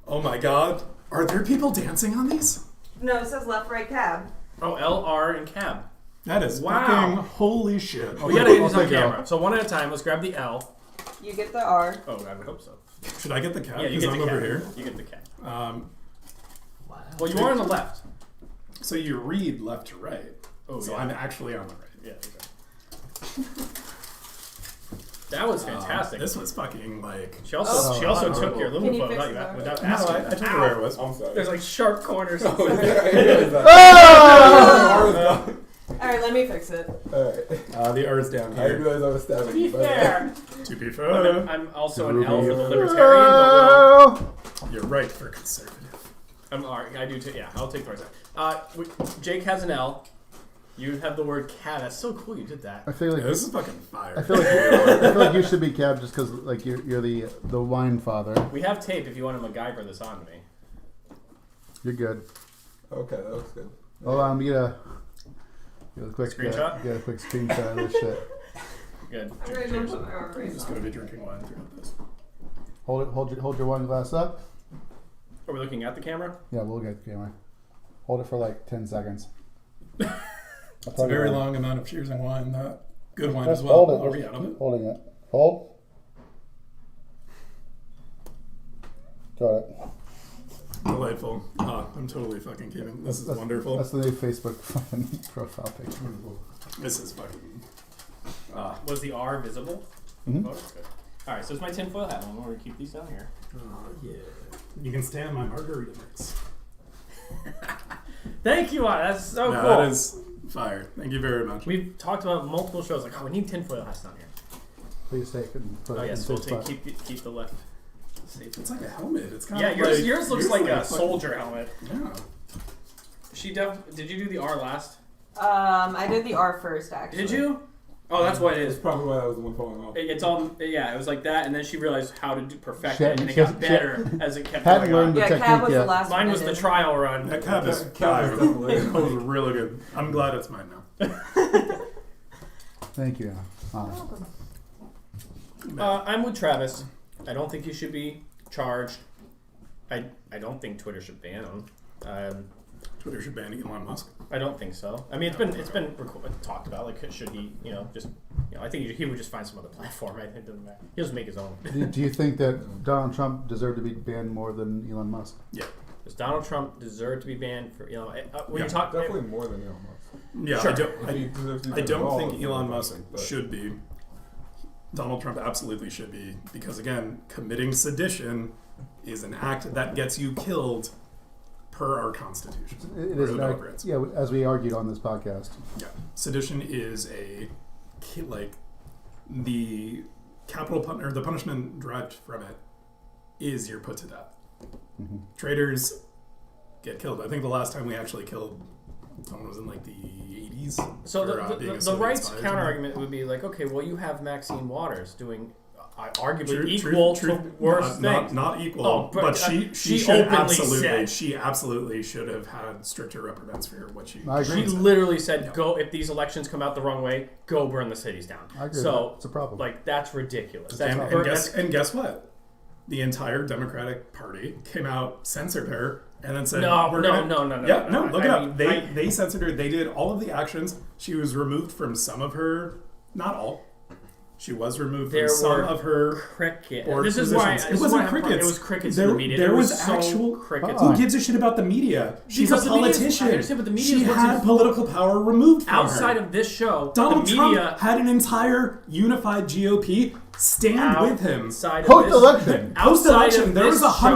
Oh my God, are there people dancing on these? No, it says left, right, cab. Oh, LR and cab. That is Wow. fucking holy shit. We gotta get I'll these on take it camera. out. So one at a time. Let's grab the L. You get the R. Oh, I would hope so. Should I get the cat? Yeah, you Because get I'm the over cat. here. You get the cat. Wow. Well, you are on the left. So you read left to right. Oh, So yeah. I'm actually on the right. Yeah, exactly. That was fantastic. This was fucking like. She also took your Can you Lumafo fix without, that? without No, asking. I told her where it was. I'm sorry. There's like sharp corners. Oh, yeah, I realized that. Oh! Alright, let me fix it. Alright. The R's down I here. realized I was stabbing To be you. fair, To be fair, I'm also an L for the libertarian, but you're right for conservative. I'm R. I do too. Yeah, I'll take the right side. Jake has an L. You have the word cat. That's so cool. You did that. I feel like This is fucking fire. I feel like you should be Cab just because like you're the wine father. We have tape if you want to MacGyver this on me. You're good. Okay, that looks good. Hold on, get a quick Screenshot? Get a quick screenshot of this shit. Good. I'm going to put my R I'm right just now. gonna be drinking wine throughout this. Hold your wine glass up. Are we looking at the camera? Yeah, we'll get the camera. Hold it for like 10 seconds. It's a very long amount of cheers and wine. That good wine Just as well. hold it. Are we out of it? Holding it. Hold. Got it. Delightful. I'm totally fucking kidding. This is wonderful. That's the new Facebook fucking profile picture. This is fucking. Was the R visible? Mhm. Oh, that's good. All right, so it's my tinfoil hat. I'm going to keep these down here. Yeah. You can stand my margarita mix. Thank you, R. That's so No, cool. that is fire. Thank you very much. We've talked about multiple shows like, oh, we need tinfoil hats down here. Please take it and put Oh it yes, in we'll safe take spot. keep the left safe. It's like a helmet. It's kind Yeah, of yours looks like a fucking- soldier helmet. Yeah. Did you do the R last? I did the R first, actually. Did you? Oh, that's what it That's is. probably why that was the one falling off. It's all yeah. It was like that, and then she realized how to perfect She- it, and it she- got she- better as it kept hadn't going learned on. the Yeah, technique Cab was yet. the last Mine one was I the did. trial run. That cab is Cab is fire. definitely- That was really good. I'm glad it's mine now. Thank you. I'm with Travis. I don't think he should be charged. I don't think Twitter should ban him. Twitter should ban Elon Musk. I don't think so. I mean, it's been talked about. Like, should he? I think he would just find some other platform. Right? It doesn't matter. He'll just make his own. Do you think that Donald Trump deserved to be banned more than Elon Musk? Yeah. Does Donald Trump deserve to be banned for Elon? When Yeah, you talk, Definitely more than Elon Musk. Yeah, Sure. I If he deserves to be I don't involved, think then Elon I Musk think, but- should be. Donald Trump absolutely should be, because again, committing sedition is an act that gets you killed per our Constitution. It or is the an Bill of act, Rights. yeah, as we argued on this podcast. Yeah, sedition is the capital or the punishment derived from it is you're put to death. Mm-hmm. Traitors get killed. I think the last time we actually killed someone was in like the 80s. so for, being a the Soviet right's spy or counter something. argument would be like, okay, well, you have Maxine Waters doing arguably True- equal true- to worse not, things. not equal, Oh, but she should openly absolutely said. she absolutely should have had stricter reprimands for what she. I agree. She literally said, "Go if these elections come out the wrong way, go burn the cities down." I agree. So It's a problem. like that's ridiculous. That's, And guess what? The entire Democratic Party came out, censored her, and then said, No, "We're no, gonna-" no, no, no, Yeah, no, no, look I it up. mean, They censored her. They did all of the actions. She was removed from some of her, not all. She was removed There from some were of her. cricket. board This is why positions. It wasn't crickets. It was crickets There- in the media. there was so actual- crickets. Uh-uh. Who gives a shit about the media? She's Because a the media's- politician. I understand, but the media she is what's had in- political power removed from Outside her. of this show, Donald the Trump media had an entire unified GOP stand with him. outside of Post-election. Post-election, of there was this show.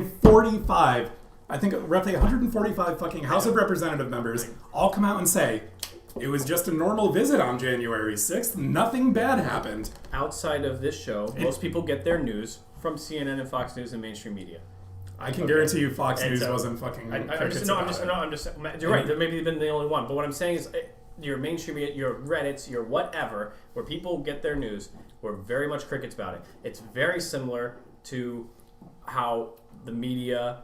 145, I think roughly 145 fucking House of Representative members all come out and say, it was just a normal visit on January 6th. Nothing bad happened. Outside of this show, most people get their news from CNN and Fox News and mainstream media. I can guarantee you Fox And News so- wasn't fucking I'm crickets just, about it. you're right. There maybe been the only one, but what I'm saying is, your mainstream, your Reddits, your whatever, where people get their news, were very much crickets about it. It's very similar to how the media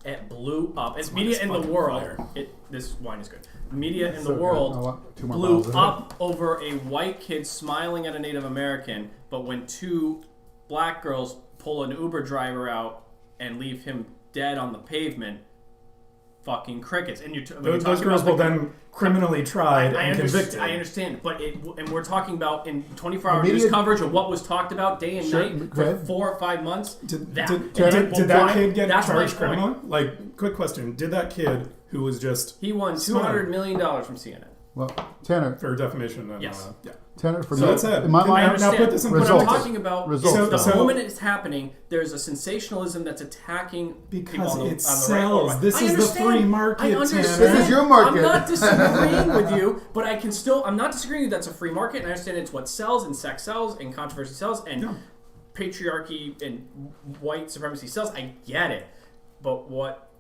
it blew up. It's media in the fucking world. fire. This wine is good. Media in So the good. world I want 2 more blew bottles of it. up over a white kid smiling at a Native American, but when 2 black girls pull an Uber driver out and leave him dead on the pavement, fucking crickets. And Those girls will then criminally tried and convicted. I understand, but and we're talking about in 24-hour Media- news coverage of what was talked about day and Sure, night go for ahead. 4 or 5 months. Did that kid get that's my charged point. criminally? Like, quick question: did that kid who was just He won $200 million from CNN. Well, Tanner, for defamation? And, Yes. yeah. Tanner, for So me, that's it. in my Can I mind, understand. Now put this in But I'm Results. talking about Results. the So- moment it's happening, there's a sensationalism that's attacking people Because on the, it on the sells. right or right. This I is the understand. free market, I understand. Tanner. This is your market. I'm not disagreeing with you, but I can still. I'm not disagreeing with that's a free market, and I understand it's what sells, and sex sells, and controversy sells, and Yeah. patriarchy and white supremacy sells. I get it, but what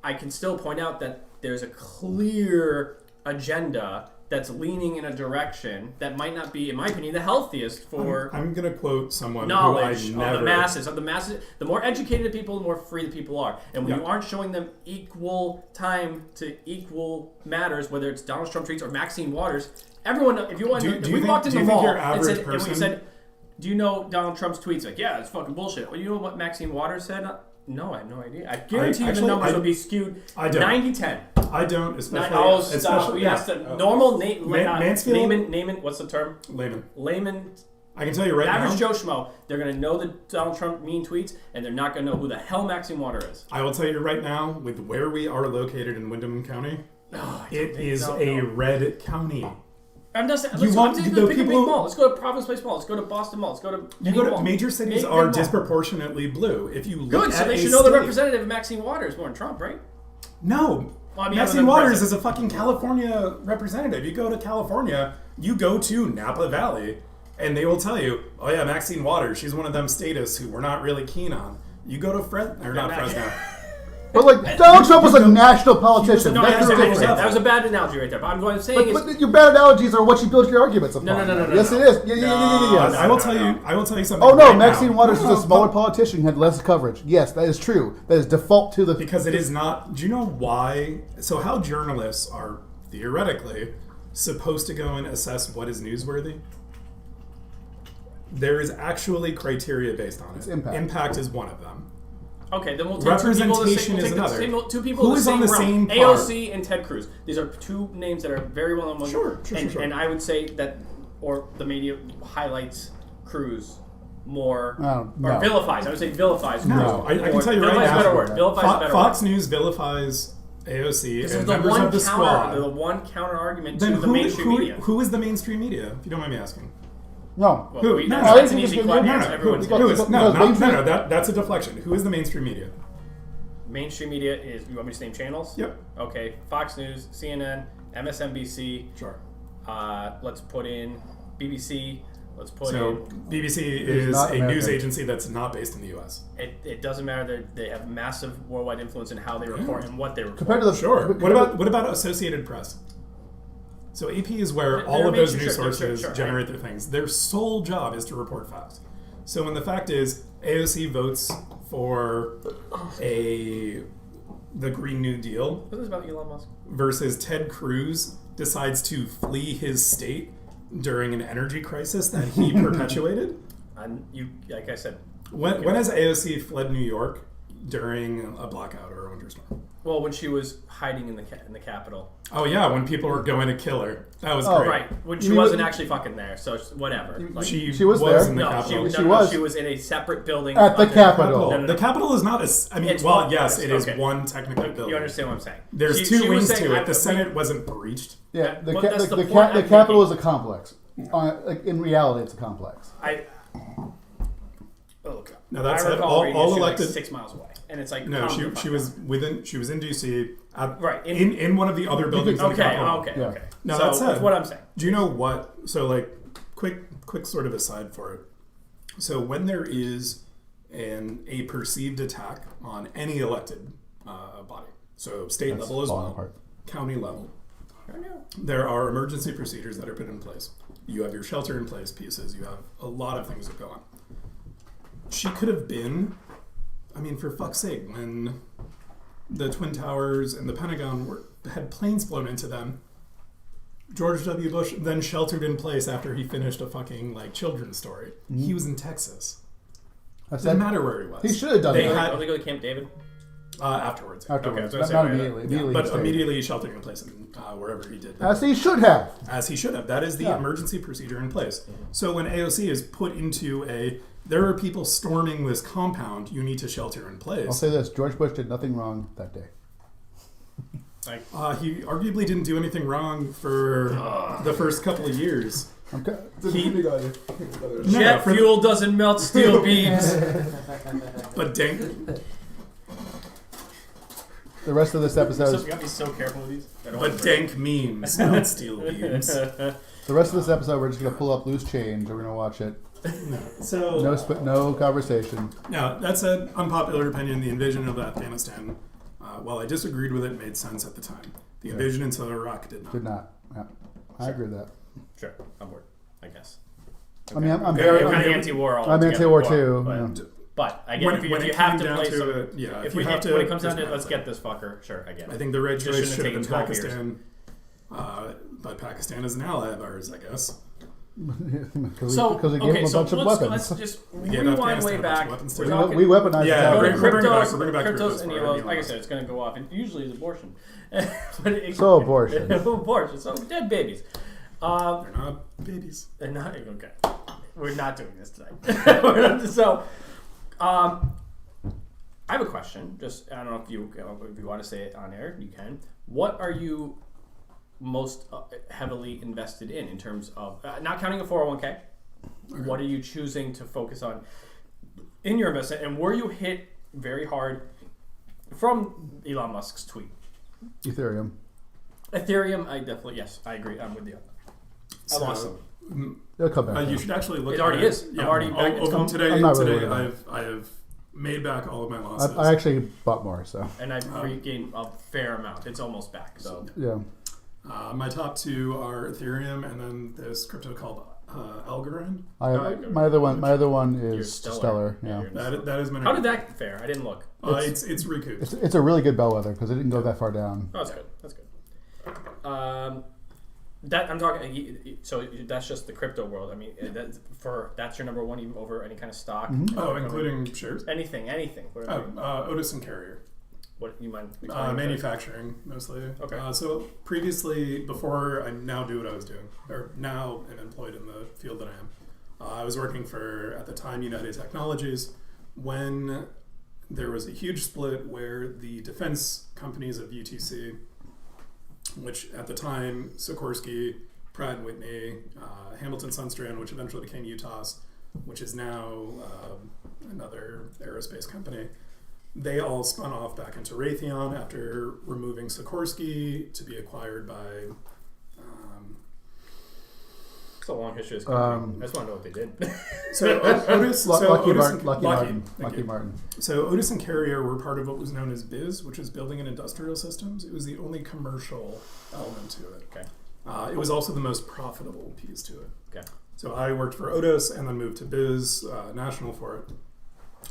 I can still point out that there's a clear agenda that's leaning in a direction that might not be, in my opinion, the healthiest for I'm gonna quote someone knowledge who I never. of the masses. Of the masses, the more educated the people, the more free the people are. And when Yeah. you aren't showing them equal time to equal matters, whether it's Donald Trump tweets or Maxine Waters, everyone. If you want, Do if you we think- walked in do the you think mall your and average said, and we person- said, "Do you know Donald Trump's tweets?" Like, yeah, it's fucking bullshit. Well, you know what Maxine Waters said? No, I have no idea. I guarantee you actually, the numbers I- will be skewed I don't. 90-10. I don't, especially. Oh, stop. especially Yes, yeah. the normal Mansfield? layman. What's the term? Layman. Layman. I can tell you right Average now. Joe Schmo, they're going to know the Donald Trump mean tweets, and they're not going to know who the hell Maxine Water is. I will tell you right now, with where we are located in Windham County, it is so, a no. red county. I'm just saying, You let's want pick the a big people- mall. Let's go to Providence Place Mall. Let's go to Boston Mall. Let's go to You any go to mall. major cities Big are mall. disproportionately blue. If you look Good, at so they a should know the state- representative of Maxine Waters more than Trump, right? No. Well, I mean, other Maxine than Waters president. is a fucking California representative. You go to California, you go to Napa Valley, and they will tell you, oh yeah, Maxine Waters, she's one of them statists who we're not really keen on. You go to Fresno. but like Donald Trump was a national politician. No, I That's the understand. difference. That was a bad analogy right there. But I'm going to say is... But your bad analogies are what you build your arguments upon. No. Yes, no. it is. Yeah. I will tell you. I will tell you something. Oh no, right Maxine now. Waters No, is a smaller but- politician who had less coverage. Yes, that is true. That is default to the. Because it is not. Do you know why? So how journalists are theoretically supposed to go and assess what is newsworthy? There is actually criteria based on it. It's impact. Impact is one of them. Okay, then we'll take two people of the Representation same, is we'll take the another. two people Who of is the on same the realm. same par? AOC and Ted Cruz. These are two names that are very well known. Sure. And I would say that, or the media highlights Cruz more, No. or vilifies. I would say vilifies. No, Cruz. I can tell you right vilifies now. is a better word. Vilifies is a better Fox word. News vilifies AOC This and is the members one of the counter. squad. The one counter argument Then to the mainstream media. who is the mainstream media? If you don't mind me asking. No. Well, Who? that's, No, that's an I think easy it's question. good. Yes, everyone's Who is- No. That's a deflection. Who is the mainstream media? Mainstream media is. You want me to name channels? Yep. Okay. Fox News, CNN, MSNBC. Sure. Let's put in BBC. Let's put So in. BBC is not a news American. agency that's not based in the U.S. It doesn't matter. They have massive worldwide influence in how they report and what they report. Compared to the Sure. What about Associated Press? So AP is where They're all of those mainstream, news sure, sources sure. generate their things. Their sole job is to report facts. So when the fact is AOC votes for the Green New Deal What's this about Elon Musk? versus Ted Cruz decides to flee his state during an energy crisis that he perpetuated. Like I said. When has AOC fled New York during a blackout or a winter storm? Well, when she was hiding in the Capitol. Oh yeah, when people were going to kill her. That was Oh, great. Right. When she You wasn't would- actually fucking there. So whatever. Like, She was there. in the no, Capitol. She was. she was in a separate building At the under- Capitol. No. The Capitol is not a. I mean, It's well, one- yes, it is okay. one technical building. You understand what I'm saying? There's She two was wings saying, to it. The Senate wasn't breached. Yeah, the Well, that's the point I'm Capitol making. is a complex. Like, in reality, it's a complex. Okay. No, that I said, recall reading all she was, elected. like 6 miles away, and it's like No, calm the she fuck was down. She was in DC. Right, In one of the other buildings. in the Okay, Capitol. okay, Yeah. okay. No, so that said, that's what I'm saying. Do you know what? So, like, quick sort of aside for it. So, when there is a perceived attack on any elected body, so state That's level as falling well, apart. county level, I know. there are emergency procedures that are put in place. You have your shelter in place pieces. You have a lot of things that go on. She could have been, I mean, for fuck's sake, when the Twin Towers and the Pentagon had planes flown into them, George W. Bush then sheltered in place after he finished a fucking, like, children's story. He was in Texas. I Didn't said matter where he was. he should have done They that. had- Don't they go to Camp David? Afterwards. Afterwards, I was not gonna say, immediately. Yeah, Immediately, but he stayed. immediately sheltering in place wherever he did. As he should have. As he should have. That is the Yeah. emergency procedure in place. So when AOC is put into there are people storming this compound, you need to shelter in place. I'll say this: George Bush did nothing wrong that day. He arguably didn't do anything wrong for the first couple of years. Okay. Jet for the- fuel doesn't melt steel beams. But dang, The rest of this episode. You gotta be so careful with these. I don't but want dank memes, not steel beams. The rest of this episode, we're just gonna pull up loose change. We're gonna watch it. So No conversation. now that's an unpopular opinion. The invasion of Afghanistan, while I disagreed with it, made sense at the time. The invasion into Iraq did not. Did not. Yeah. I agree with that. Sure, I'm bored, I guess. I mean, I'm I'm very. kind of I'm- anti-war. I'm altogether, anti-war too. But, Yeah. but I get When- if you, when if you it have came to down play to some, it, yeah, if if we you have hit, to- when it comes down to there's it, let's nothing. get this fucker. Sure, I get it. I think the right Just choice shouldn't should have have been taken 12 years. Pakistan, but Pakistan is an ally of ours, I guess. Because So we gave him a bunch of weapons. let's just gave rewind Afghanistan way a bunch of back. weapons We're too. talking- we weaponized Yeah, the we're Taliban. bringing back- cryptos, we're bringing back cryptos cryptos and for ELOs. Elon Like I Musk. said, it's going to go off. And usually it's abortion. But So abortion. abortion. So dead babies. They're not babies. They're not okay. We're not doing this tonight. So, I have a question. Just I don't know if you want to say it on air. You can. What are you most heavily invested in terms of not counting a 401k? Okay. What are you choosing to focus on in your investment? And were you hit very hard from Elon Musk's tweet? Ethereum. Ethereum, yes, I agree. I'm with you. I lost some. It'll come back. You should actually look. It at already is. Yeah, I'm already back. It's come- today. I'm not really Today, worried I have made back all of my losses. I actually bought more, so And I've regained a fair amount. It's almost back. So yeah. My top two are Ethereum and then this crypto called Algorand. My other one You're is Stellar. Yeah. you're- That is my. How did that fare? I didn't look. It's recouped. It's a really good bellwether because it didn't go that far down. Oh, that's good. That's good. That I'm talking. So that's just the crypto world. I mean, that's your number one, even over any kind of stock. Oh, including shares. Anything. Otis and Carrier. What you mind? explaining? Manufacturing mostly. Okay. So previously, before I now do what I was doing, or now am employed in the field that I am, I was working for, at the time, United Technologies, when there was a huge split where the defense companies of UTC, which at the time, Sikorsky, Pratt & Whitney, Hamilton Sundstrand, which eventually became UTOS, which is now another aerospace company, they all spun off back into Raytheon after removing Sikorsky to be acquired by. It's a long history of this company. I just want to know what they did. So Otis, Lucky Martin. So Otis and Carrier were part of what was known as BIZ, which is Building and Industrial Systems. It was the only commercial element to it. Okay. It was also the most profitable piece to it. Okay. So I worked for Otis and then moved to Biz National for it,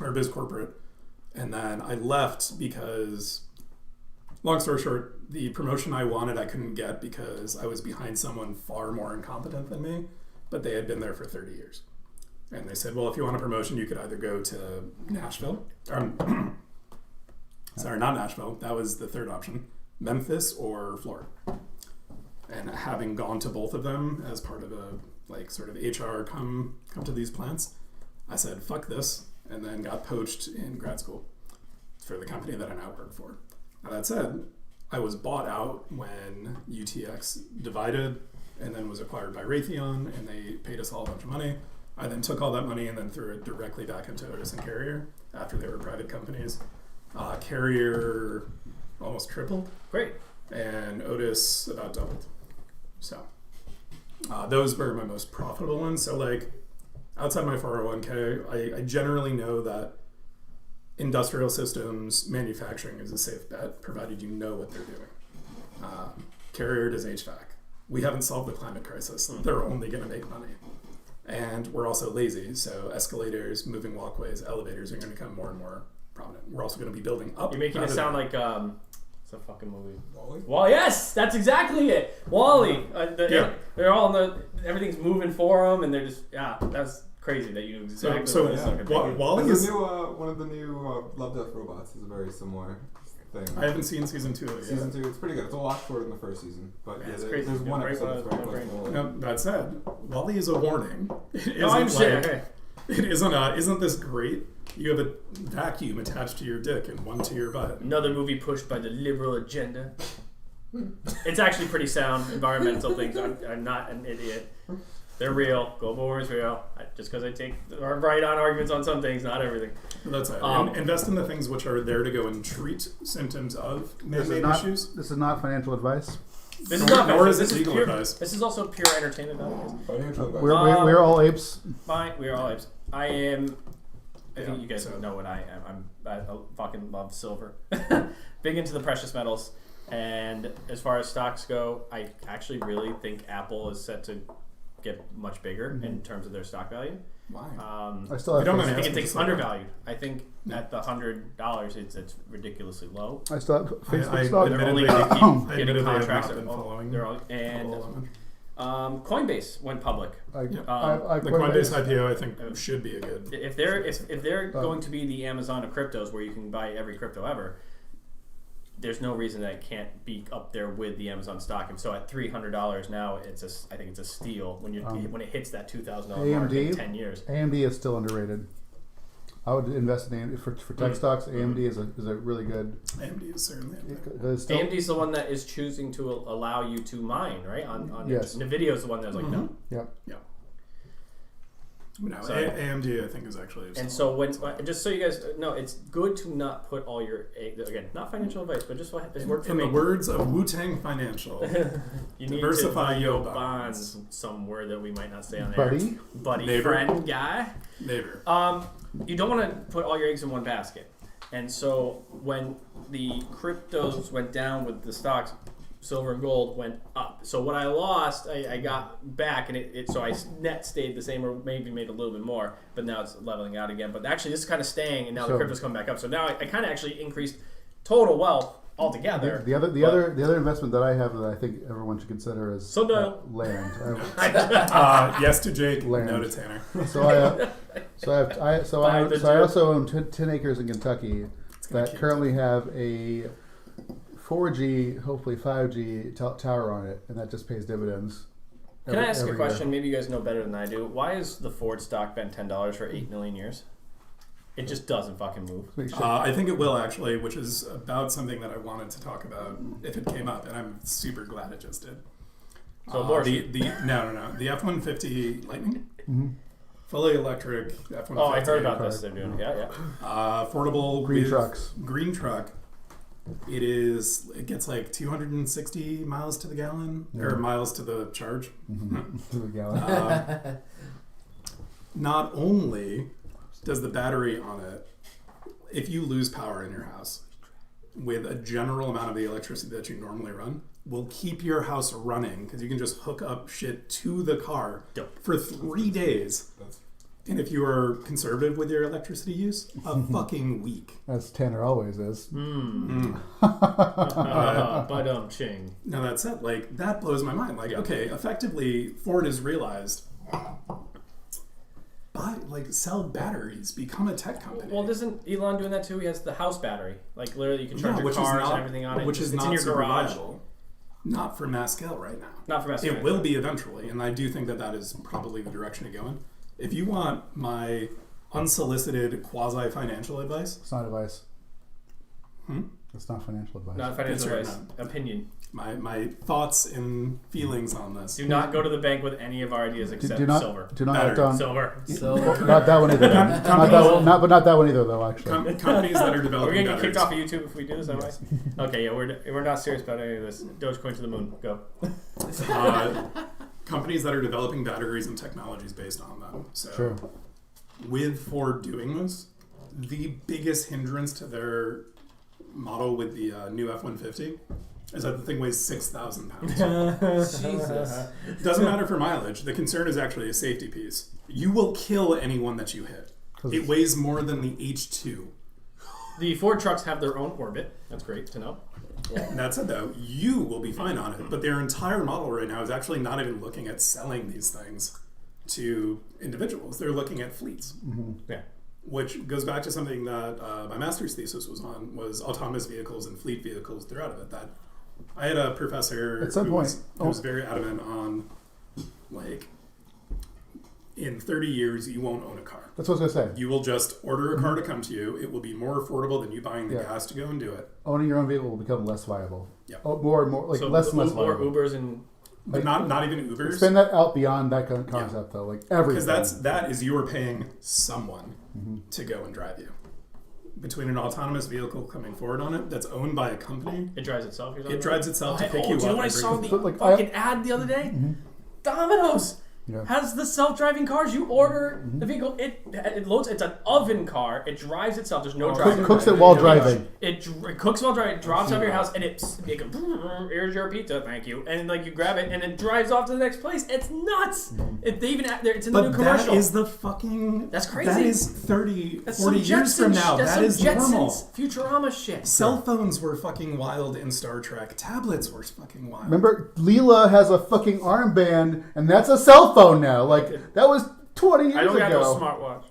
or Biz Corporate. And then I left because, long story short, the promotion I wanted I couldn't get because I was behind someone far more incompetent than me, but they had been there for 30 years. And they said, well, if you want a promotion, you could either go to Nashville, sorry, not Nashville, that was the third option, Memphis or Florida. And having gone to both of them as part of a sort of HR come to these plants, I said, fuck this, and then got poached in grad school for the company that I now work for. Now that said, I was bought out when UTX divided and then was acquired by Raytheon, and they paid us all a bunch of money. I then took all that money and then threw it directly back into Otis and Carrier after they were private companies. Carrier almost tripled. Great. And Otis about doubled. So those were my most profitable ones. So outside my 401k, I generally know that industrial systems manufacturing is a safe bet, provided you know what they're doing. Carrier does HVAC. We haven't solved the climate crisis. They're only going to make money. And we're also lazy, so escalators, moving walkways, elevators are going to become more and more prominent. We're also going to be building up. You're making it sound like it's a fucking movie. Wally? Well, yes, that's exactly it. Wally. Yeah. They're all in everything's moving for them, and they're just that's crazy. crazy that you knew exactly So what this is going to be. Wally There's is. a new, one of the new Love Death Robots is a very similar thing. I haven't seen season 2 of it yet. Season 2, it's pretty good. It's a lot shorter than the first season, but Yeah, yeah, it's there- crazy. there's one Right, episode that's very right, close right. to the No, that said, Wally is a warning. It No, I'm isn't saying, like- okay. It isn't this great? You have a vacuum attached to your dick and one to your butt. Another movie pushed by the liberal agenda. It's actually pretty sound. Environmental things. I'm not an idiot. They're real. Global warming is real. Just because I take right on arguments on some things, not everything. That's it. Um, Invest in the things which are there to go and treat symptoms of This is man-made not. issues. This is not financial advice. This is Nor- not nor is this it legal pure, advice. This is also pure entertainment value. Financial advice. We're all apes. Fine, we are all apes. I am. I think Yeah, you guys so- know what I am. I fucking love silver. Big into the precious metals. And as far as stocks go, I actually really think Apple is set to get much bigger in terms of their stock value. Why? I still have. You don't faith- mind I think asking it's for undervalued. I think at the $100, it's ridiculously low. I still have Facebook I stock. They're only Admittedly, going to I keep getting admittedly have contracts. not been following They're all, and Development. Coinbase went public. I Yeah. The quit Coinbase it. IPO, I think, should be a good. If they're going to be the Amazon of cryptos, where you can buy every crypto ever, there's no reason that it can't be up there with the Amazon stock. And so at $300 now, I think it's a steal when when it hits that $2,000 mark in 10 years. AMD is still underrated. I would invest in AMD for tech stocks. AMD is a really good. AMD is certainly up there. It's still, AMD is the one that is choosing to allow you to mine, right? On Yes. NVIDIA is the one that's like no. Yep. No, So- AMD I think is actually. And so when just so you guys know, it's good to not put all your again, not financial advice, but just what has worked for in me. the words of Wu-Tang Financial, You need diversify to your bonds. Some word that we might not say on Buddy? air. Buddy, Neighbor. friend, guy. neighbor. You don't want to put all your eggs in one basket. And so when the cryptos went down with the stocks, silver and gold went up. So what I lost, I got back, and so I net stayed the same, or maybe made a little bit more. But now it's leveling out again. But actually, this is kind of staying, and now the So- crypto's come back up. So now I kind of actually increased total wealth altogether. The other investment that I have that I think everyone should consider is Sundial. land. Yes to Jake, Land. no to Tanner. So I also own 10 acres in Kentucky gonna that keep currently have a 4G, hopefully 5G tower on it, and that just pays dividends. Can I ask a every question? year. Maybe you guys know better than I do. Why has the Ford stock been $10 for 8 million years? It just doesn't fucking move. Make sure- I think it will actually, which is about something that I wanted to talk about if it came up, and I'm super glad it just did. So abortion. No. The F-150 Lightning, Mhm. fully electric F-150. Oh, I heard about this. They're doing, yeah. Affordable Green with trucks. Green truck. It gets like 260 miles to the gallon or miles to the charge. To the gallon. Not only does the battery on it, if you lose power in your house with a general amount of the electricity that you normally run, will keep your house running because you can just hook up shit to the car Dope. for 3 days. And if you are conservative with your electricity use, a fucking week. As Tanner always is. Ching. Now that said, like, that blows my mind. Like, okay, effectively, Ford has realized, sell batteries, become a tech company. Well, isn't Elon doing that too? He has the house battery. Like, literally, you can charge your which is cars not, and everything on it. which is it's not in your super garage. viable. Not for mass scale right now. Not for mass It scale. will be eventually, and I do think that is probably the direction to go in. If you want my unsolicited quasi-financial advice, It's not advice. It's not financial advice. Not financial It's advice. Opinion. my thoughts and feelings on this. Do not go to the bank with any of our ideas except do not silver. do not Battery. act on Silver. not that one either. not that one either though. Actually, Companies that are Are we developing gonna get batteries. kicked off of YouTube if we do this? Am I? Okay, yeah, we're not serious about any of this. Dogecoin to the moon. Go. Companies that are developing batteries and technologies based on them. So sure. with Ford doing this, the biggest hindrance to their model with the new F-150 is that the thing weighs 6,000 pounds. Jesus. It doesn't matter for mileage. The concern is actually a safety piece. You will kill anyone that you hit. It weighs more than the H2. The Ford trucks have their own orbit. That's great to know. That said, though, you will be fine on it. But their entire model right now is actually not even looking at selling these things to individuals. They're looking at fleets. Yeah. Which goes back to something that my master's thesis was autonomous vehicles and fleet vehicles throughout of it. That I had a professor At some who point, was very adamant on, like, in 30 years, you won't own a car. That's what I was going to say. You will just order a car to come to you. It will be more affordable than you buying the Yeah. gas to go and do it. Owning your own vehicle will become less viable. Yeah. More and more, like So less and less more viable. Ubers and But not even Ubers. Expand that out beyond that concept, though. Like everything. Because that is you're paying someone to go and drive you. Between an autonomous vehicle coming forward on it that's owned by a company, it drives itself. You're talking it about? drives itself to pick you Do you know up. what I and saw bring the you. But, like, fucking ad the other day? Domino's Yeah. has the self-driving cars. You order the vehicle, it loads. It's an oven car. It drives itself. There's no driving. Cooks it while driving. It cooks while driving. It drops out of your house, and it goes, here's your pizza, thank you. And like you grab it, and it drives off to the next place. It's nuts. It's in the new commercial. That is the fucking. That's crazy. That is 30, That's 40 some years from Jetsons- now. that's That some is Jetsons normal. Futurama shit. Cell phones were fucking wild in Star Trek. Tablets were fucking wild. Remember, Leela has a fucking armband, and that's a cell phone now. Like that was 20 years I don't got no ago. smartwatch.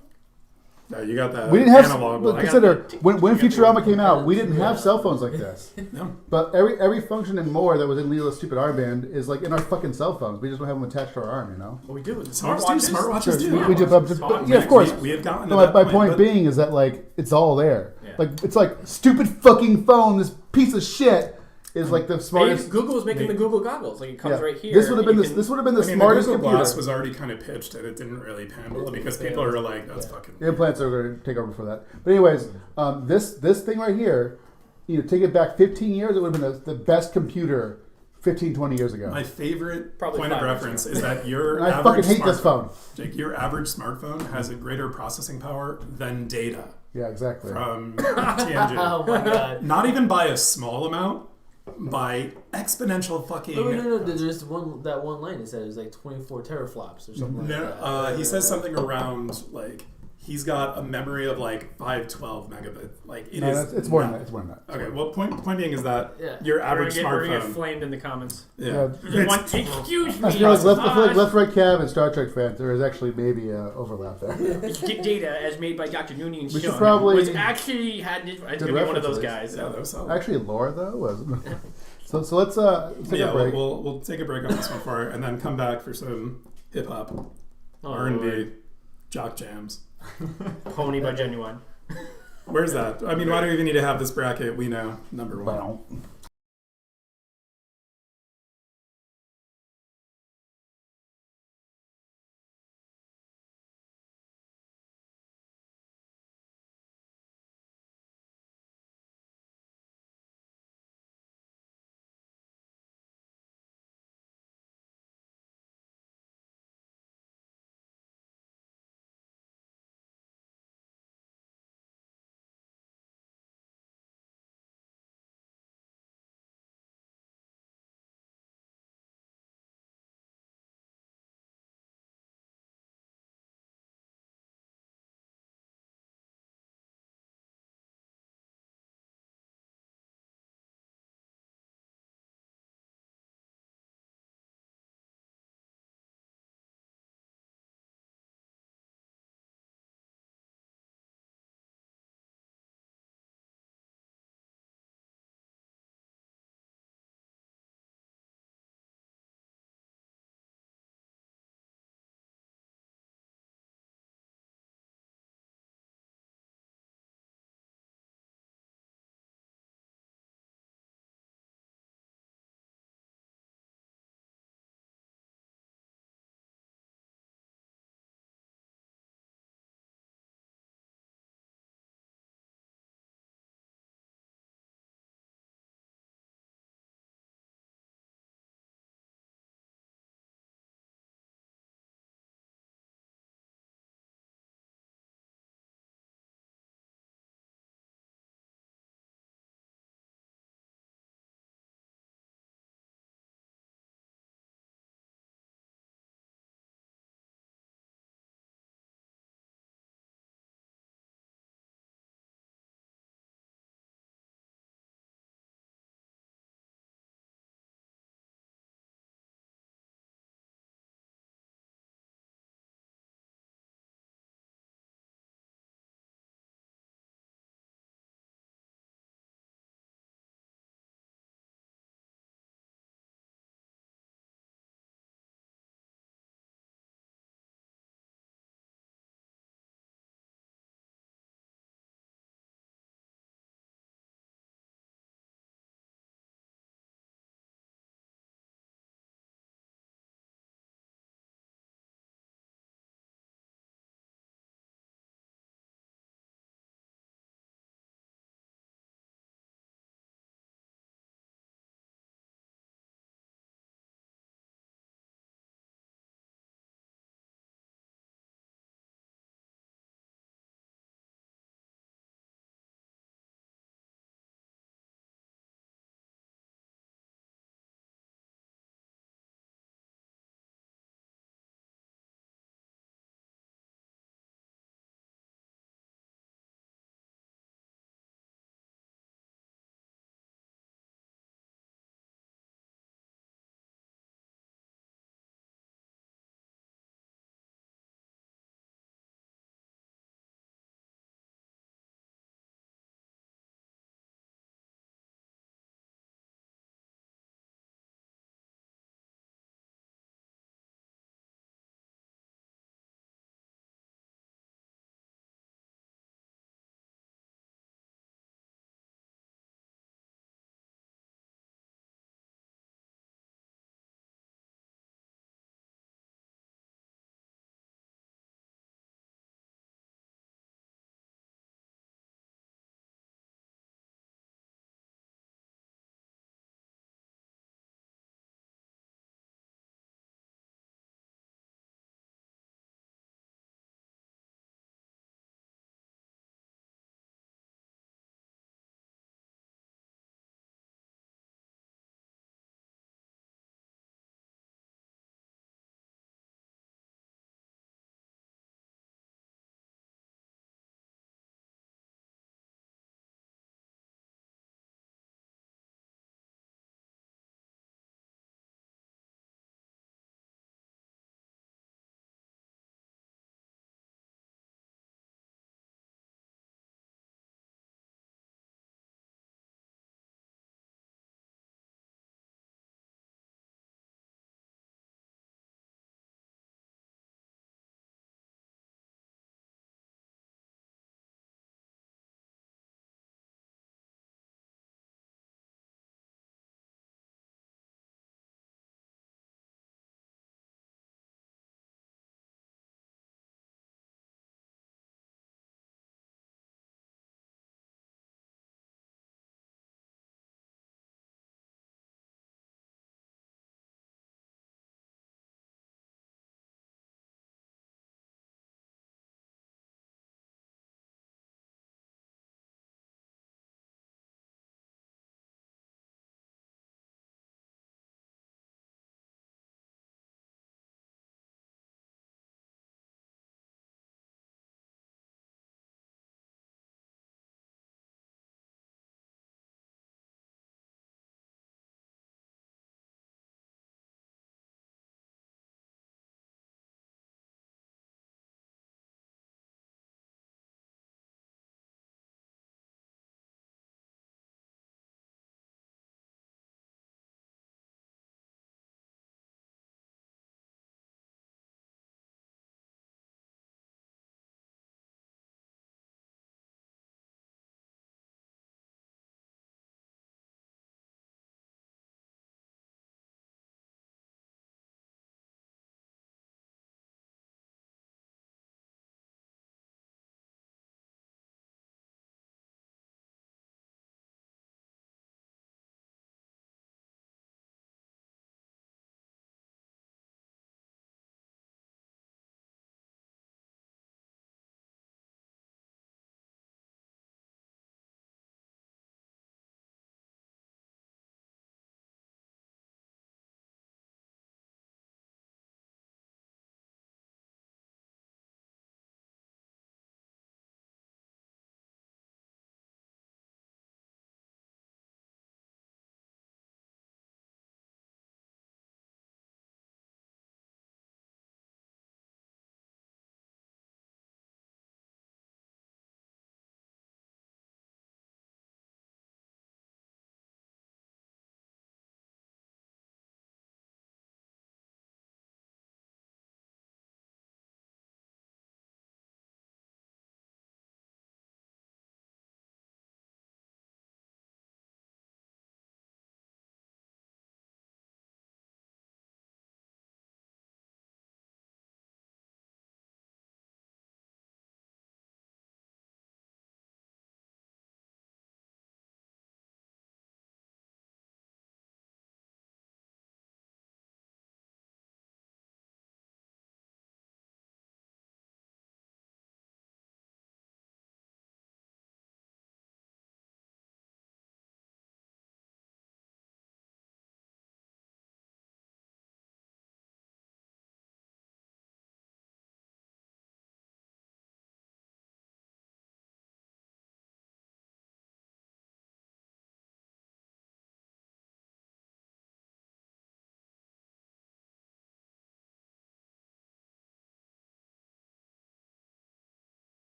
No, you got that We didn't have. analog Look, one. consider when Futurama came out, we didn't have cell phones like this. No. But every function and more that was in Leela's stupid armband is like in our fucking cell phones. We just don't have them attached to our arm, you know. Well, we do. Smartwatches. Smartwatches Sure, do. we do, but yeah, of course. We have gotten to No, that my point, point but- being is that like it's all there. Yeah. Like it's like stupid fucking phone. This piece of shit is like the smartest. Google was making the Google goggles. Like it comes Yeah. right here. This would have been You the can- this would have been the I mean, smartest the Google computer. Glass was already kind of pitched, and it didn't really pan well because people are like, "That's fucking." The implants are going to take over for that. But anyways, this thing right here, take it back 15 years, it would have been the best computer 15, 20 years ago. My favorite Probably point of 5 years reference is that your And I average fucking hate this phone. Jake, your average smartphone has a greater processing power than data Yeah, exactly. from TNG. Oh my god. Not even by a small amount, by exponential fucking. Oh, no. There's that one line. He said it was like 24 teraflops or something like that. No, he says something around like he's got a memory of like 512 megabit. Like it No, is. it's more than that. It's more than that. Okay, well, point being is that Yeah. your average We're gonna get smartphone. flamed in the comments. Yeah. You want, excuse me. I feel like left, right, cab, and Star Trek fans. There is actually maybe overlap there. Data as made by Dr. Noonan We should Stone probably- was actually had this. It's gonna be one of those references. guys. Yeah, that was solid. Actually, Laura though was. So let's take Yeah, a break. we'll take a break on this one for it, and then come back for some hip hop, Oh, R&B, Lord. jock jams. Pony by Genuine. Where's that? I mean, why do we even need to have this bracket? We know number one. Well.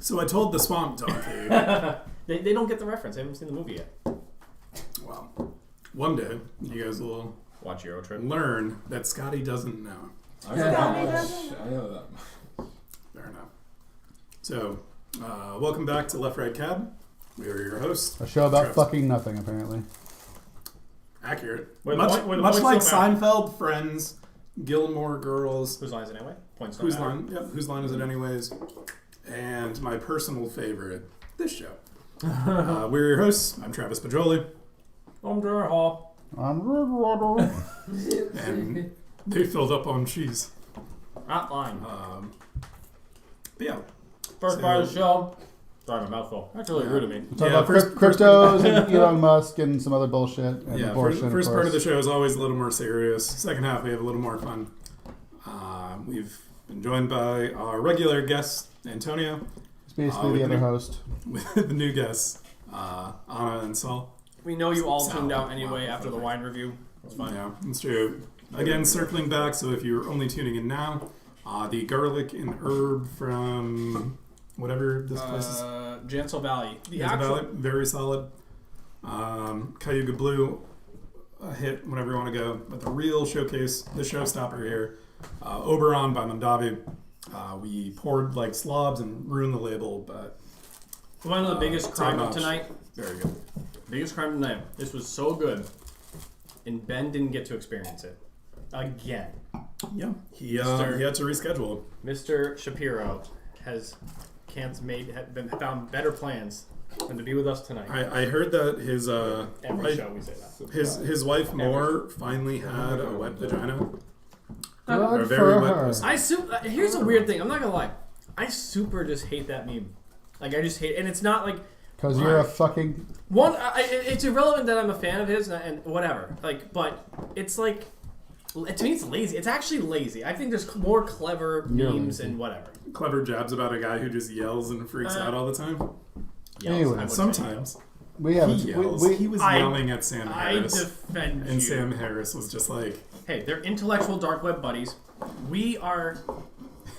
So I told the swamp donkey. They don't get the reference. They haven't seen the movie yet. Well, one day you guys will Watch Euro Trip. learn that Scotty doesn't know. I know that much. I know that much. Fair enough. So, welcome back to Left Right Cab. We are your hosts. A show about Trev. fucking nothing, apparently. Accurate. Where the Much, point- where the much points like don't matter. Seinfeld, Friends, Gilmore Girls. Whose line is it anyway? Points don't Whose matter. line? Yep. Whose line is it, anyways? And my personal favorite, this show. We're your hosts. I'm Travis Pajoli, I'm Drew Hall. and they filled up on cheese. Not line. But yeah, First so- part of the show. Sorry, my mouthful. That's really rude of me. Talk Yeah, about first- cryptos and Elon Musk and some other bullshit. And yeah. abortion, First part of the course. show is always a little more serious. Second half, we have a little more fun. We've been joined by our regular guest, Antonio, It's basically with the other me. host. with the new guests, Anna and Saul. We know you all Sound. tuned out anyway Wow. after the wine review. That's fine. Yeah, that's true. Again, circling back, so if you're only tuning in now, the garlic and herb from whatever this place is. Jansel Valley. The Is actual. valid, very solid. Cayuga Blue, a hit whenever you want to go. But the real showcase, the showstopper here, Oberon by Mondavi. We poured like slobs and ruined the label, but One of the biggest top crime of notch. tonight. Very good. Biggest crime tonight. This was so good. And Ben didn't get to experience it. Again. Yeah, he Mr. had to reschedule. Mr. Shapiro has found better plans than to be with us tonight. I heard that his Every wife- show we say that. his wife Moore finally had a wet vagina. Or Good very for wet her. pussy. Here's a weird thing. I'm not gonna lie. I super just hate that meme. Like I just hate, and it's not like Because you're a fucking... one. It's irrelevant that I'm a fan of his and whatever. Like, but it's like to me, it's lazy. It's actually lazy. I think there's more clever You're memes lazy. and whatever. Clever jabs about a guy who just yells and freaks out all the time. Anyway. I wouldn't say Sometimes We he haven't... yells. He was I- yelling at Sam I Harris, defend and you. Sam Harris was just like, Hey, they're intellectual dark web buddies. We want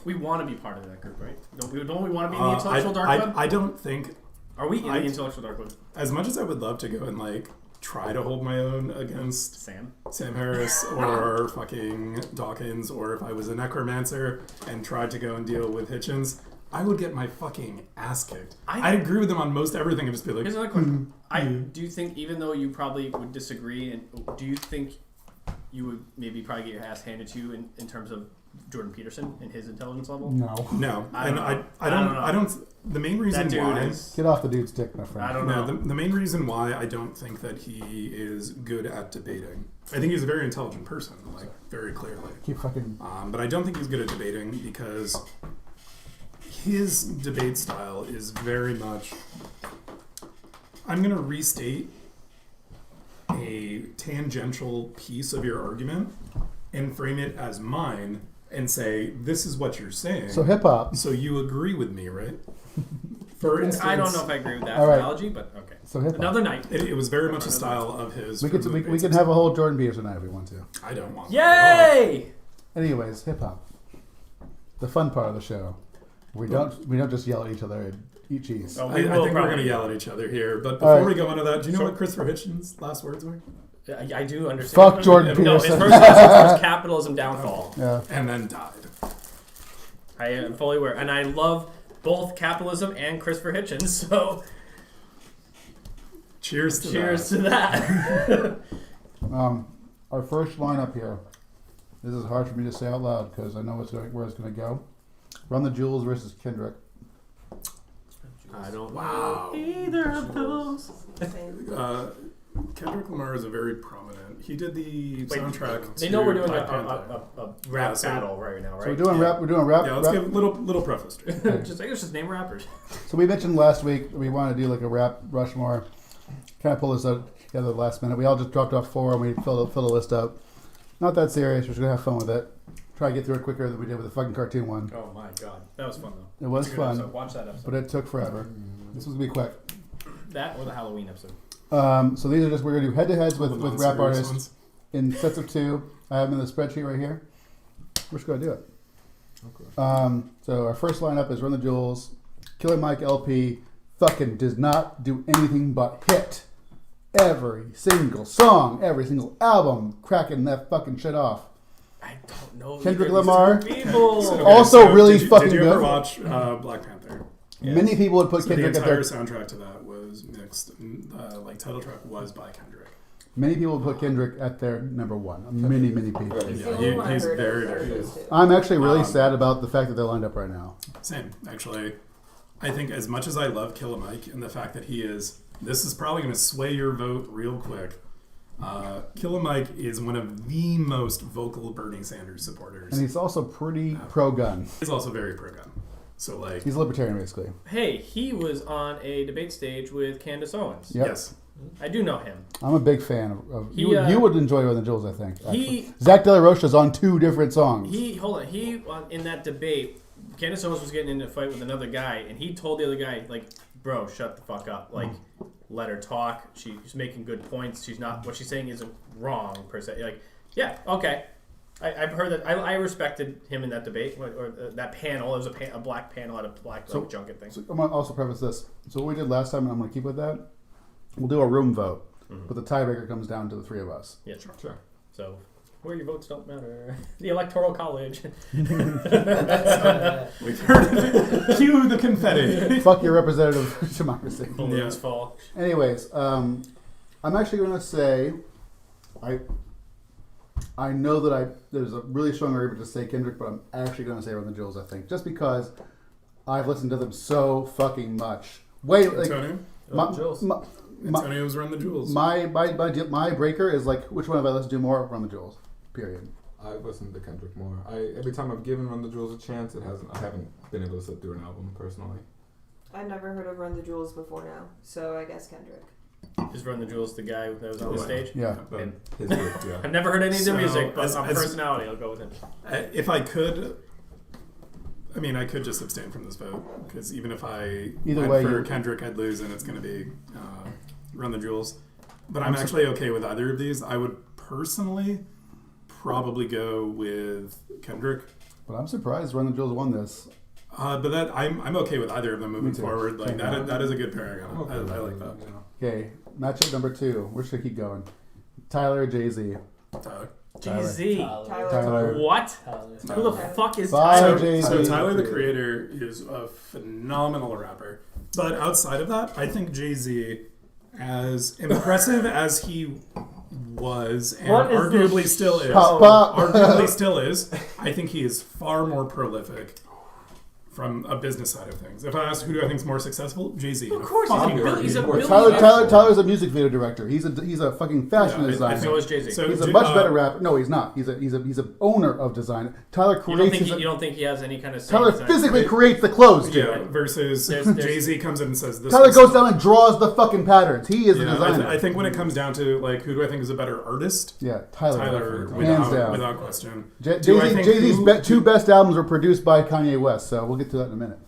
to be part of that group, right? Don't we want to be in the intellectual dark web? I don't think, Are we in I- the intellectual dark web? as much as I would love to go and like try to hold my own against Sam? Sam Harris or fucking Dawkins, or if I was a necromancer and tried to go and deal with Hitchens, I would get my fucking ass kicked. I'd agree with him on most everything and just be like, Here's another question. Do you think, even though you probably would disagree, and do you think you would maybe probably get your ass handed to you in terms of Jordan Peterson and his intelligence level? No. no. I And don't know. I don't, the main reason That dude why... is. Get off the dude's dick, my friend. I don't No, know. the main reason why I don't think that he is good at debating. I think he's a very intelligent person, like, very clearly. Keep fucking... But I don't think he's good at debating because his debate style is very much... I'm going to restate a tangential piece of your argument and frame it as mine and say, this is what you're saying. So hip-hop. So you agree with me, right? For instance... I don't know if I agree with that All right. analogy, but okay. So hip-hop. Another night. It was very much a style of his. We for can movie we can basis. have a whole Jordan Peterson night if we want to. I don't want that at all. Yay! Anyways, hip-hop. The fun part of the show. We don't just yell at each other and eat cheese. Oh, I we think will we're probably- going to yell at each other here. But All before right. we go into that, do you know So- what Christopher Hitchens' last words were? I do understand. Fuck Jordan No, his Peterson. first answer was capitalism downfall. Yeah. And then died. I am fully aware. And I love both capitalism and Christopher Hitchens, so Cheers to cheers that. to that. Our first lineup here. This is hard for me to say out loud because I know where it's going to go. Run the Jewels versus Kendrick. I don't Wow. know either of those. Kendrick Lamar is a very prominent. He did the soundtrack. They know we're doing Black a Panther. rap Yeah, so- battle right now, right? So we're doing rap. We're doing rap. Yeah, let's rap. give a little preface. To it. Just I guess just name rappers. So we mentioned last week we want to do like a rap Rushmore. Kind of pull this out together last minute. We all just dropped off 4 and we filled the list up. Not that serious. We're just gonna have fun with it. Try to get through it quicker than we did with the fucking cartoon one. Oh my god, that was fun though. It was Good episode. fun, Watch that episode. but it took forever. This was gonna be quick. That or the Halloween episode. So these are just we're gonna do head to heads with The rap non-serious artists ones. in sets of 2. I have them in the spreadsheet right here. We're just gonna do it. So our first lineup is Run the Jewels, Killer Mike LP fucking does not do anything but hit. Every single song, every single album, cracking that fucking shit off. I don't know. Kendrick either of these Lamar. people. So, Also really fucking Did you ever good. watch Black Panther? Yes. Many people would put So Kendrick the at their entire soundtrack to that was mixed. Like title track was by Kendrick. Many people would put Kendrick at their number one. Many people. Right. He's Yeah, the only one he's I've heard very, of very that good. goes to. I'm actually really Um, sad about the fact that they're lined up right now. Same, actually. I think as much as I love Killer Mike and the fact that he is, this is probably going to sway your vote real quick. Killer Mike is one of the most vocal Bernie Sanders supporters. And he's also pretty pro-gun. He's also very pro-gun. So, like, He's a libertarian, basically. Hey, he was on a debate stage with Candace Owens. Yep. yes. I do know him. I'm a big fan of He, you would enjoy Run the Jewels, I think. he- actually. Zach De La Rocha's on 2 different songs. He in that debate, Candace Owens was getting into a fight with another guy, and he told the other guy, like, bro, shut the fuck up. Like, let her talk. She's making good points. She's not, what she's saying isn't wrong, per se. Like, yeah, okay. I've heard that. I respected him in that debate, or that panel. It was a black panel at a black So- junket thing. So I'm going to also preface this. So what we did last time, and I'm going to keep with that, we'll do a room vote. But the tiebreaker comes down to the 3 of us. Yeah, sure. Sure. So, where your votes don't matter. The Electoral College. We've heard it. Cue the confetti. Fuck your representative democracy. Balloons fall. Anyways, I'm actually going to say, I know that there's a really strong argument to say Kendrick, but I'm actually going to say Run the Jewels, I think. Just because I've listened to them so fucking much. Wait, like, Antonio? Jewels. Antonio's Run the Jewels. my breaker is like, which one have I listened to more? Run the Jewels. Period. I've listened to Kendrick more. Every time I've given Run the Jewels a chance, I haven't been able to sit through an album personally. I've never heard of Run the Jewels before now, so I guess Kendrick. Is Run the Jewels the guy that was on the stage? Yeah. But And- his group, yeah. I've never heard any of their So, music, but as- on as- personality, I'll go with him. If I could, I mean, I could just abstain from this vote because even if I Either went way, for you- Kendrick, I'd lose, and it's going to be Run the Jewels. But I'm actually okay with either of these. I would personally probably go with Kendrick, But I'm surprised Run the Jewels won this. but that I'm okay with either of them moving Me too. forward. Like Yeah. that is a good pairing. I'm okay with I that, like that. yeah. Okay, matchup number 2. Where should I keep going? Tyler or Jay-Z? Tyler. Jay-Z. Tyler. What? No. Who the fuck is Bye, Tyler? Jay-Z. So Tyler, the Creator, is a phenomenal rapper. But outside of that, I think Jay-Z, as impressive as he was, and What is arguably this still is, Pop, pop. arguably still is, I think he is far more prolific from a business side of things. If I ask who do I think is more successful, Jay-Z. Of course, he's a Tyler- billionaire. Tyler's a music video director. He's a fucking fashion Yeah, I designer. So is Jay-Z. So He's a J- much better rapper. No, he's not. He's a owner of design. Tyler You creates. you don't think he has any kind of say Tyler in design? physically creates the clothes, dude. Yeah, versus There's- Jay-Z comes in and says this. Tyler is- goes down and draws the fucking patterns. He is You the know, designer. I think when it comes down to like who do I think is a better artist, yeah, Tyler. Tyler, hands down. without question. Jay Do I think Z's who- 2 best albums were produced by Kanye West, so we'll get to that in a minute.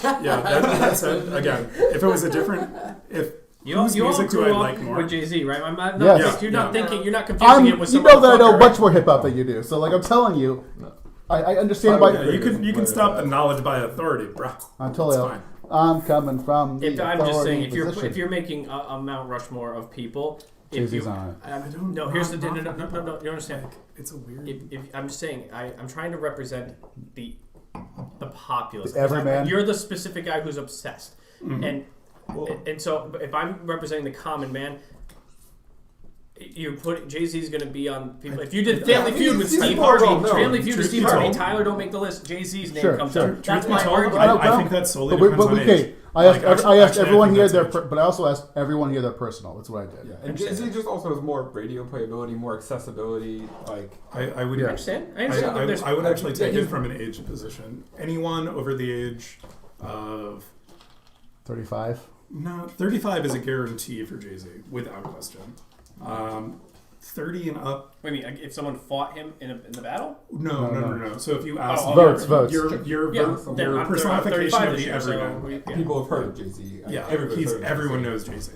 Yeah, that's it. Again, if it was a different, if You all whose music do I grew up like more? with Jay-Z, right? I'm not, Yes. you're not Yeah. thinking, you're not confusing it with You some know that I know motherfucker, much right? more hip hop than you do. So like I'm telling you, No. I understand Tyler, why. Yeah, you can stop the knowledge by authority, bro. I'm totally. It's fine. I'm coming from the I'm just authority saying, position. if you're making a Mount Rushmore of people, if Jay-Z's you, on it. no, here's the no, you understand? It's a weird. If I'm just saying, I'm trying to represent the populace. The everyman. You're the specific guy who's obsessed, Mhm. and so if I'm representing the common man. You put Jay-Z's going to be on people. If you did Family Feud with he's Steve more Harvey, well-known. Family Feud with Truth Steve be Harvey, told- Tyler don't make the list. Jay-Z's name Sure, comes sure. up. That's Truth be my told, argument. I think that solely But depends on age. I asked, Like, I asked actually, everyone I think here that's their, age. but I also asked everyone here their personal. That's what I did. Yeah, and Jay-Z just also has more radio playability, more accessibility. Like, I would. I understand. I I, understand. I, There's- I would actually take Yeah, it from an age position. Anyone over the age of 35. 35 is a guarantee for Jay-Z, without question. 30 and up. Wait a minute, if someone fought him in the battle? No. So if you ask Oh, Votes. your Yeah, vote, then your I'm personification 35 of this the year, so everyman. yeah. people have heard of Jay-Z. Yeah, Everybody's heard of everyone Jay-Z. knows Jay-Z,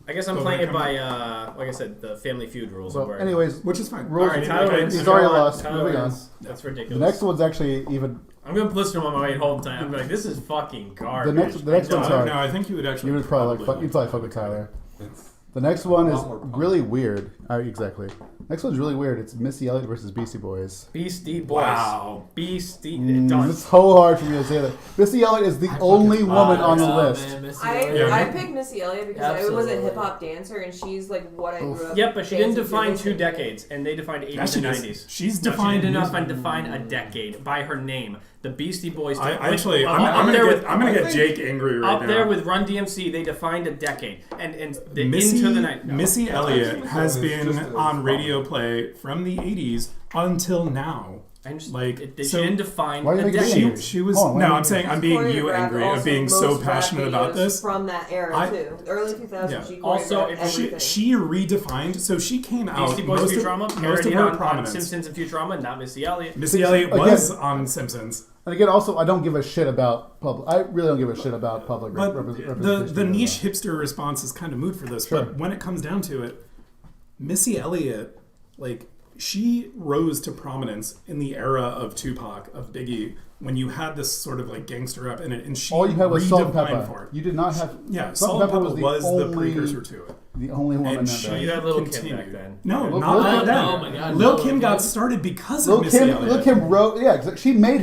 I guess I'm But playing when it it by, like I said, the Family Feud rules. Well, where anyways, which is fine. rules. All right, I mean, Tyler like, wins. He's already You know what? lost. Tyler Moving on. wins. That's The ridiculous. next one's actually even. I'm gonna listen to him on my way home tonight. I'm like, this is fucking garbage. The next No, one's hard. no, I think you would actually. You would probably you'd probably fuck with Tyler. It's The next one A is lot more punk. really weird. Exactly. Next one's really weird. It's Missy Elliott versus Beastie Boys. Beastie Boys. Wow. Beastie. It's so hard for me to say that. Missy Elliott is the only woman on the list. Man, Missy I Elliott. picked Missy Elliott because I was a Absolutely. hip hop dancer, and she's like what I grew up. Yep, but she didn't dancing to, define 2 listening to. decades, and they defined 80s Yes, she and does. 90s. She's No, defined. she did not define a decade by her name. The Beastie Boys. I did- actually, up I'm there gonna with get, I'm gonna I get think- Jake angry right up now. there with Run DMC. They defined a decade, and the Missy, into the night. No. Missy Elliott has It's been just a on song. radio play from the 80s until now. I'm just, Like, she so- didn't define Why do you a think it's decade. She was. Hold on, no, wait. I'm saying I'm being you Choreographed angry also of being so most rap passionate about videos this. from that era I- too. The early 2000s. Yeah. She Also, choreographed if She, everything. she redefined. So she came out. Beastie Boys most of, Futurama most of parodied her on prominence. Simpsons and Futurama, not Missy Elliott. Missy Elliott Again- was on Simpsons. And again, also, I don't give a shit about public. I really don't give a shit about public But representation. the niche hipster response is kind of moot for this. Sure. But when it comes down to it, Missy Elliott, like, she rose to prominence in the era of Tupac, of Biggie, when you had this sort of like gangster rap in it, and she All you had was Salt and redefined Pepper. for it. You did not have. Yeah, Salt Salt and Pepper was the only, precursor to it. the only woman And in she that. You had Lil' Kim continued. back then. No, Lil- not Lil' back Kim- then. oh my God, Lil Lil' Kim Kim. got started because Lil of Missy Kim, Elliott. Lil Kim wrote. Yeah, exactly. She made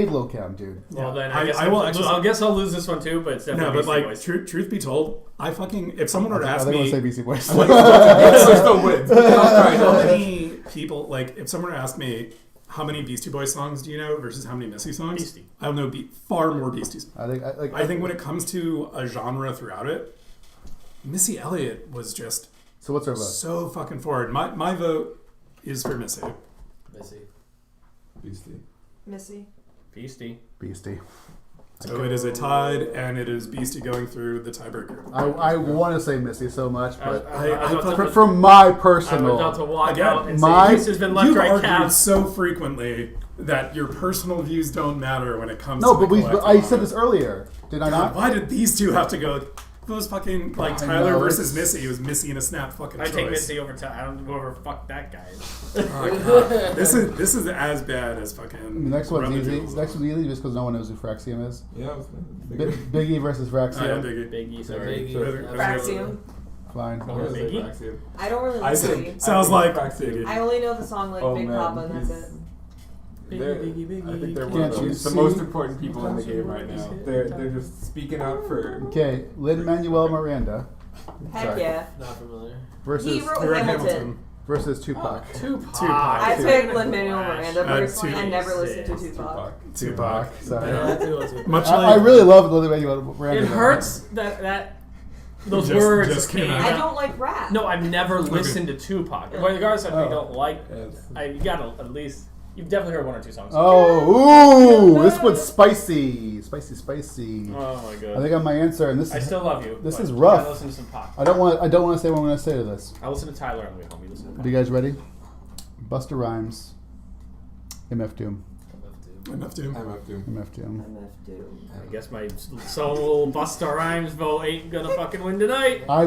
Lil Kim, dude. Well, then I- I guess I will actually- I guess I'll lose this one too, but it's No, definitely but Beastie like, Boys. truth be told, I fucking if someone were to I ask think I'm me, gonna say Beastie Boys. There's still wins. how many people like if someone were to ask me how many Beastie Boys songs do you know versus how many Missy songs, Beastie. I'll know far more Beasties. I I think when it comes to a genre throughout it, Missy Elliott was just So what's our vote? so fucking forward. My vote is for Missy. Missy. Beastie. Missy. Beastie. Beastie. So it is a tied, and it is Beastie going through the tiebreaker. I want to say Missy so much, but I was about from my I was about personal. to walk Again, out and my- say this has been left You've right argued calves. so frequently that your personal views don't matter when it comes No, to but the I collective said on this it. earlier. Did I God, not? why did these two have to go? If it was fucking like I Tyler know, versus it's- Missy, it was Missy in a snap fucking I choice. take Missy over time. I don't whoever fuck that guy. Oh, God. This is as bad as fucking. The next one's Run the easy. Jewels. Next one's easy just because no one knows who Fraxium is. Yeah, I was Biggie versus Oh, yeah, Fraxium. Biggie. Biggie, sorry. Biggie. Fraxium. Fine. Biggie? I don't really I like think- Biggie. Sounds I like think Fraxium. Biggie. I only know the song like Oh, Big man, Papa, and that's he's- it. They're- Biggie, I think they're Can't one of you the see? most important people in the game right now. They're just speaking up for. Okay, Lin-Manuel Miranda Heck Sorry. yeah. Not familiar. versus He wrote You're at Hamilton. versus Tupac. Tupac. I Tupac. picked Lin-Manuel Miranda Uh, personally. I never listened to Jesus. Tupac. Tupac. Sorry. Yeah, I think it was Tupac. Much I like really love Lin-Manuel Miranda. It hurts that those Just- words just came came out. I out. don't like rap. No, I've never listened to Tupac. Well, regardless of if Oh. you don't like, Yes. you gotta at least you've definitely heard 1 or 2 songs. Oh, ooh, this one's spicy. Spicy. Oh my I god. think I got my answer, and this I is. still love you. this but is you rough. gotta listen to some pop. I don't want to say what I'm going to say to this. I listen to Tyler on the way home. You listen to pop. Are you guys ready? Busta Rhymes, MF Doom, enough to. I'm up to. MF Doom. MF Doom. I guess my soul Busta Rhymes vote ain't gonna fucking win tonight. I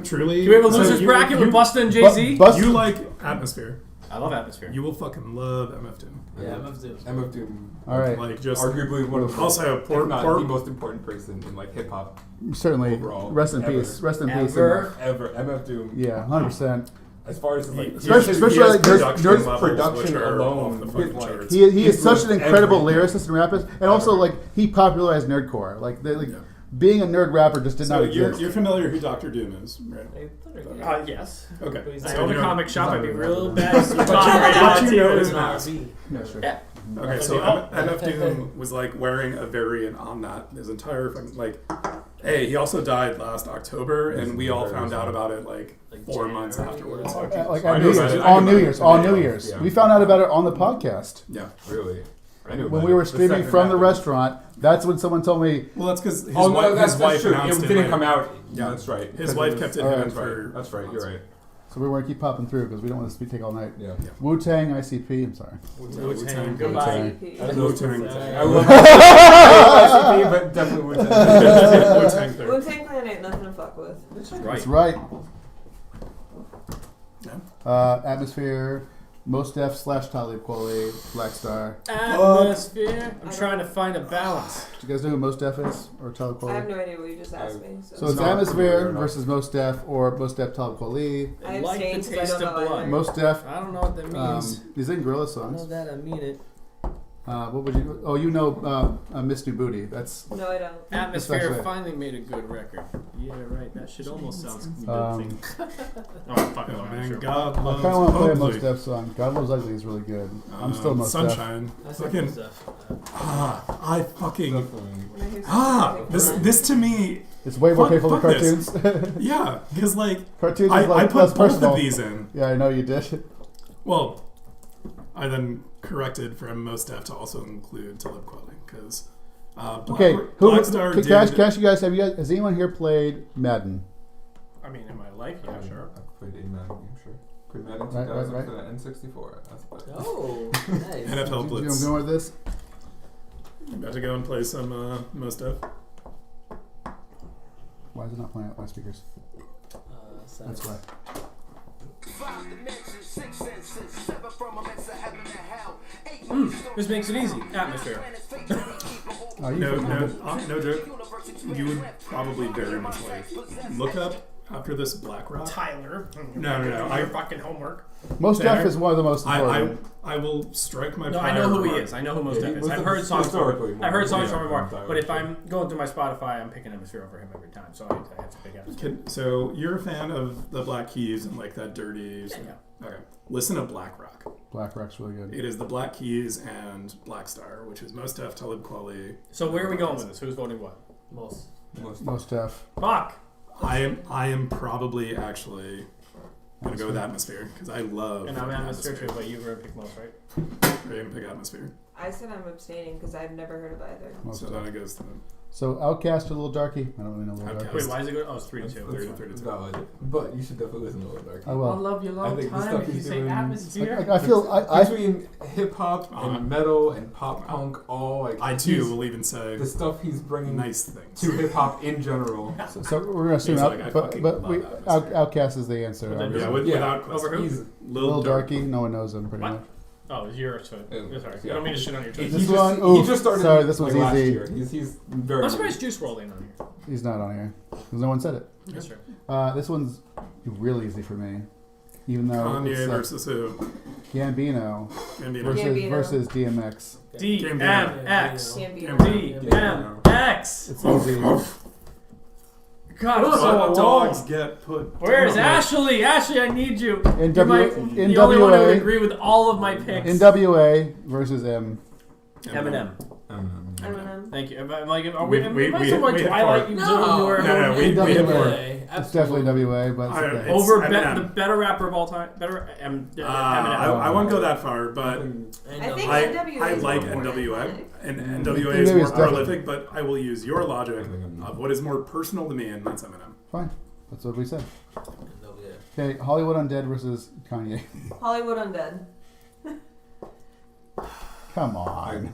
Truly. Do we have a so losers you- bracket you- with Busta and Jay-Z? You like Atmosphere. I love Atmosphere. You will fucking love MF Doom. Yeah, I'm up to. I'm up to. All right. Like just Arguably one of the also if poor, not poor, the most important person in like hip hop Certainly. overall. Rest in Ever. peace. Rest in peace. Ever. ever. MF Doom. Yeah, 100%. As far as like Especially he has like, there's- production there's levels production which are alone off the with, fucking like, charts. He is Influenced such an incredible everything. lyricist and rapist, and also Ever. like he popularized nerdcore. Like, Yeah. being a nerd rapper just did So not you're exist. familiar who Doctor Doom is, right? Yes. Okay. I So own you a know- comic shop. I'd be real But bad. But you know It's is not not. B. Yeah, sure. Yeah. Okay, so MF Doom was like wearing a variant on that his entire fucking like. Hey, he also died last October, and we all found out about it like 4 months January. afterwards. Like I on knew New about Year's, it. I on knew New about Year's, it. on New Yeah. Year's. Yeah. We found out about it on the podcast Yeah. really. I knew when about we it were the streaming second from the after. restaurant. That's when someone told me. Well, that's because his Oh no, wife, that's his wife true. announced It it. didn't like- come out. Yeah. That's right. His wife kept it Alright. hidden That's right. for. That's right. You're right. So we want to keep popping through because we don't want to take all night. Yeah. Wu Tang, ICP. I'm sorry. Wu-Tang. Goodbye. Wu-Tang. I love ICP, but definitely Wu-Tang. Wu-Tang third. Wu-Tang Clan ain't nothing to fuck with. Right. That's right. Yeah. Atmosphere, Most Def / Talib Kweli, Black Star. Atmosphere. I'm trying to find a balance. Do you guys know who Most Def is or Talib I have Kweli? no idea what you just asked me. So it's not Atmosphere familiar enough. versus Most Def or Most Def Talib Kweli. I I like abstain the 'cause I taste don't of know blood. either. Most Def. I don't know what that means. He's in Gorilla I know songs. that I mean it. What would you? Oh, you know, Miss New Booty. That's No, I don't. Atmosphere actually- finally made a good record. Yeah, right. That shit almost sounds Um, convincing. Oh, fuck Oh, no, I'm man, sure. God I loves kind of want to play a Ugly. Most Def song. God Loves Ugly is really good. I'm still Most Def. Sunshine. I said Fucking stuff. I fucking Definitely. When I hear something, I this think this to me, It's way more Fuck- painful than fuck this. cartoons. yeah, because like Cartoons I is like put less both personal. of these in. Yeah, I know you did. Well, I then corrected from Most Def to also include Talib Kweli because Okay, who? Blackstar Can did. I ask you guys? Has anyone here played Madden? I mean, in my life, yeah, sure. I've played a Madden game, sure. Played Madden Right, 2000 right. for the N64. That's about it. Oh, nice. NFL You Blitz. know with this? About to go and play some Most Def. Why is it not playing out my speakers? Sorry. That's why. This makes it easy. Atmosphere. Oh, you No, fucking- no joke. You would probably very much like look up after this Black Rock. Tyler. No. Your fucking homework. Most Def Fair. is one of the most important. I will strike my. No, I prior know who he remark. is. I know who Most Yeah, Def he is. was I've heard songs from historically him. I've heard songs more from him more. than But if Tyler. I'm going through my Spotify, I'm picking Atmosphere over him every time. So I have to pick Atmosphere. So you're a fan of the Black Keys and like that dirty. Yeah. Okay. Listen to Black Rock. Black Rock's really good. It is the Black Keys and Black Star, which is Most Def, Talib Kweli. So where are we going with this? Who's voting what? Most. Most Def. Fuck. I am probably actually gonna go with Atmosphere because I love. And I'm fucking Atmosphere too, but you were gonna pick Most, right? Are you gonna pick Atmosphere? I said I'm abstaining because I've never heard of either. Most So Def. then it goes to So Outcast or Little Darky? I don't really know Little Outcast. Darky. Wait, why is it good? Oh, it's 3 to 2. That's 32. valid. But you should definitely listen to Lil Dark. I will. love you I long think the time stuff if you he's say doing- Atmosphere. I feel I Between hip hop and metal and pop punk, all like I too will even say the stuff he's bringing nice things. to hip hop in general. so we're gonna assume He's out, like, I but fucking but love we, Atmosphere. Outcast is the answer. Well, then obviously. Without Over question. who? He's Little Darky, no one knows him pretty What? much. Oh, it's yours. So sorry. Yeah. I don't mean to shit on your choice. This he one- just, ooh, he just started. sorry, this one's last easy. year. He's very. I'm surprised Juice WRLD ain't on here. He's not on here because no one said it. That's true. This one's really easy for me, even though Kanye it's versus who? Gambino Gambino. versus Gambino. versus DMX. DMX. Gambino. DMX. It's easy. God, I'm so What alone. dogs get put. Where's down? Ashley? Ashley, I need you. In You're my, in the only one who would WA agree with all of my picks. NWA versus M. Eminem. Eminem. Thank you. Am I like, are we, We- am I we- some like we hit Twilight four. you No. were No, we hit NWA. four. It's definitely WA, but it's I- okay. it's over Eminem. the better rapper of all time. Better Eminem. I won't go that far, but I think I NWA is like more NWA, iconic. and NWA NWA is is more definitely- prolific. But I will use your logic of what is more personal to me, and that's Eminem. Fine. That's what we said. Yeah. Okay, Hollywood Undead versus Kanye. Hollywood Undead. Come on.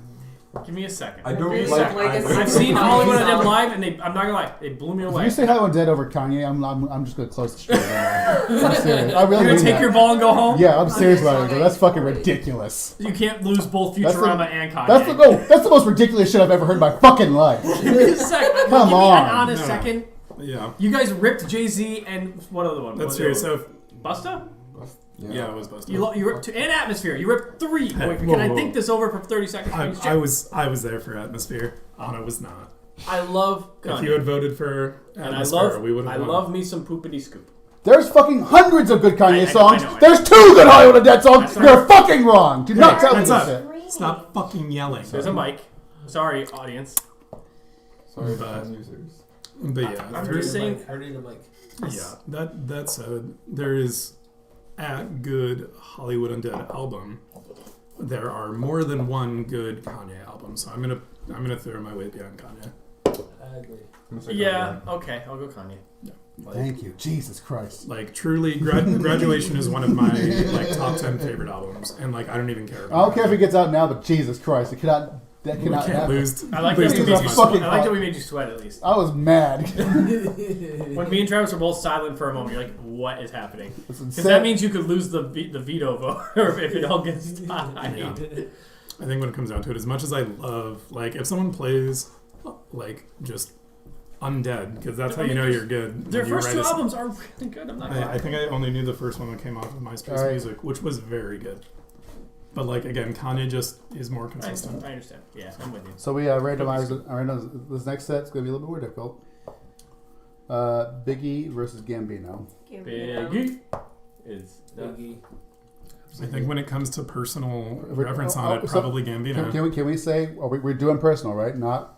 Give me a second. I don't Really? like. Like either. a I've seen Hollywood Song. Undead live, and I'm not gonna lie, they blew me If away. you say Hollywood Undead over Kanye, I'm just gonna close the street. I'm serious. I really You're gonna mean take that. your ball and go home? Yeah, I'm serious Okay, about it. okay. That's fucking ridiculous. You can't lose both That's the- Futurama and Kanye. That's the most ridiculous shit I've ever heard in my fucking life. Give me a second. Come Give me on. an honest No. second. Yeah, You guys ripped Jay-Z and what other one? that's What true. was the other So one? Busta? yeah, it was Busta. You ripped two, and Atmosphere. You ripped 3. Hey, Wait, whoa, can I whoa. think this over for 30 seconds? please? I was there for Atmosphere. Anna was not. I love If you had voted for and I Atmosphere, we would love have. I love me some poopity scoop. There's fucking hundreds of good Kanye I know, songs. I know. There's 2 good Hollywood Undead songs. That's You're fucking wrong. Do not tell me Hands this up. shit. Stop fucking yelling. There's a mic. Sorry, audience. Sorry, But- bad users. But yeah, I'm there- just saying- I need a mic. yeah. That said, there is a good Hollywood Undead album. There are more than one good Kanye album, so I'm gonna throw my weight behind Kanye. I agree. I'm gonna say Yeah, Kanye. okay, I'll go Kanye. Thank you. Jesus Christ. Like truly, Graduation is one of my like top 10 favorite albums, and like I don't even care. I don't care if it gets out now, but Jesus Christ, it cannot That We cannot can't happen. lose. I like lose that we to made this you much. fucking sweat. I like that we made you sweat at least. I was mad. When me and Travis were both silent for a moment, you're like, "What is happening?" It's Because insane. that means you could lose the veto vote, or if it all gets tied. Yeah. I think when it comes down to it, as much as I love, like, if someone plays, like, just undead, because that's how you know you're good. Their when you first write two a s- albums are really good. I'm not gonna I think I only knew the first one that came off of MySpace Alright. Music, which was very good. But, like, again, Kanye just is more I consistent. understand. Yeah, I'm with you. So we randomized this next set's going to be a little bit more difficult. Biggie versus Gambino. Biggie is Biggie. I think when it comes to personal We're- reference on it, so- probably Gambino. Can we say we're doing personal, right? Not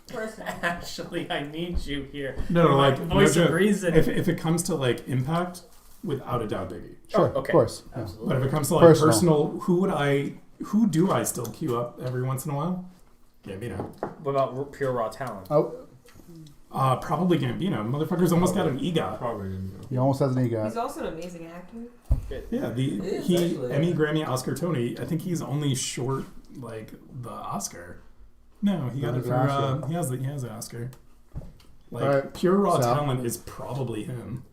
Personal. Actually, I need you here. No, My like, voice no of joke. reason. If it comes to, like, impact, without a doubt, Biggie. sure, okay. of course. Yeah. Absolutely. But if it comes to, like, personal, who do I still queue up every once in a while? Gambino. What about pure raw talent? Oh, Probably Gambino. Motherfucker's almost got an EGOT. Probably. he almost has an He's EGOT. also an amazing actor. Yeah, is, he actually, Emmy, yeah. Grammy, Oscar, Tony. I think he's only short, like, the Oscar. No, he got it The for Oscar. he has the Oscar. Like, Alright, pure raw Sal. talent is probably him.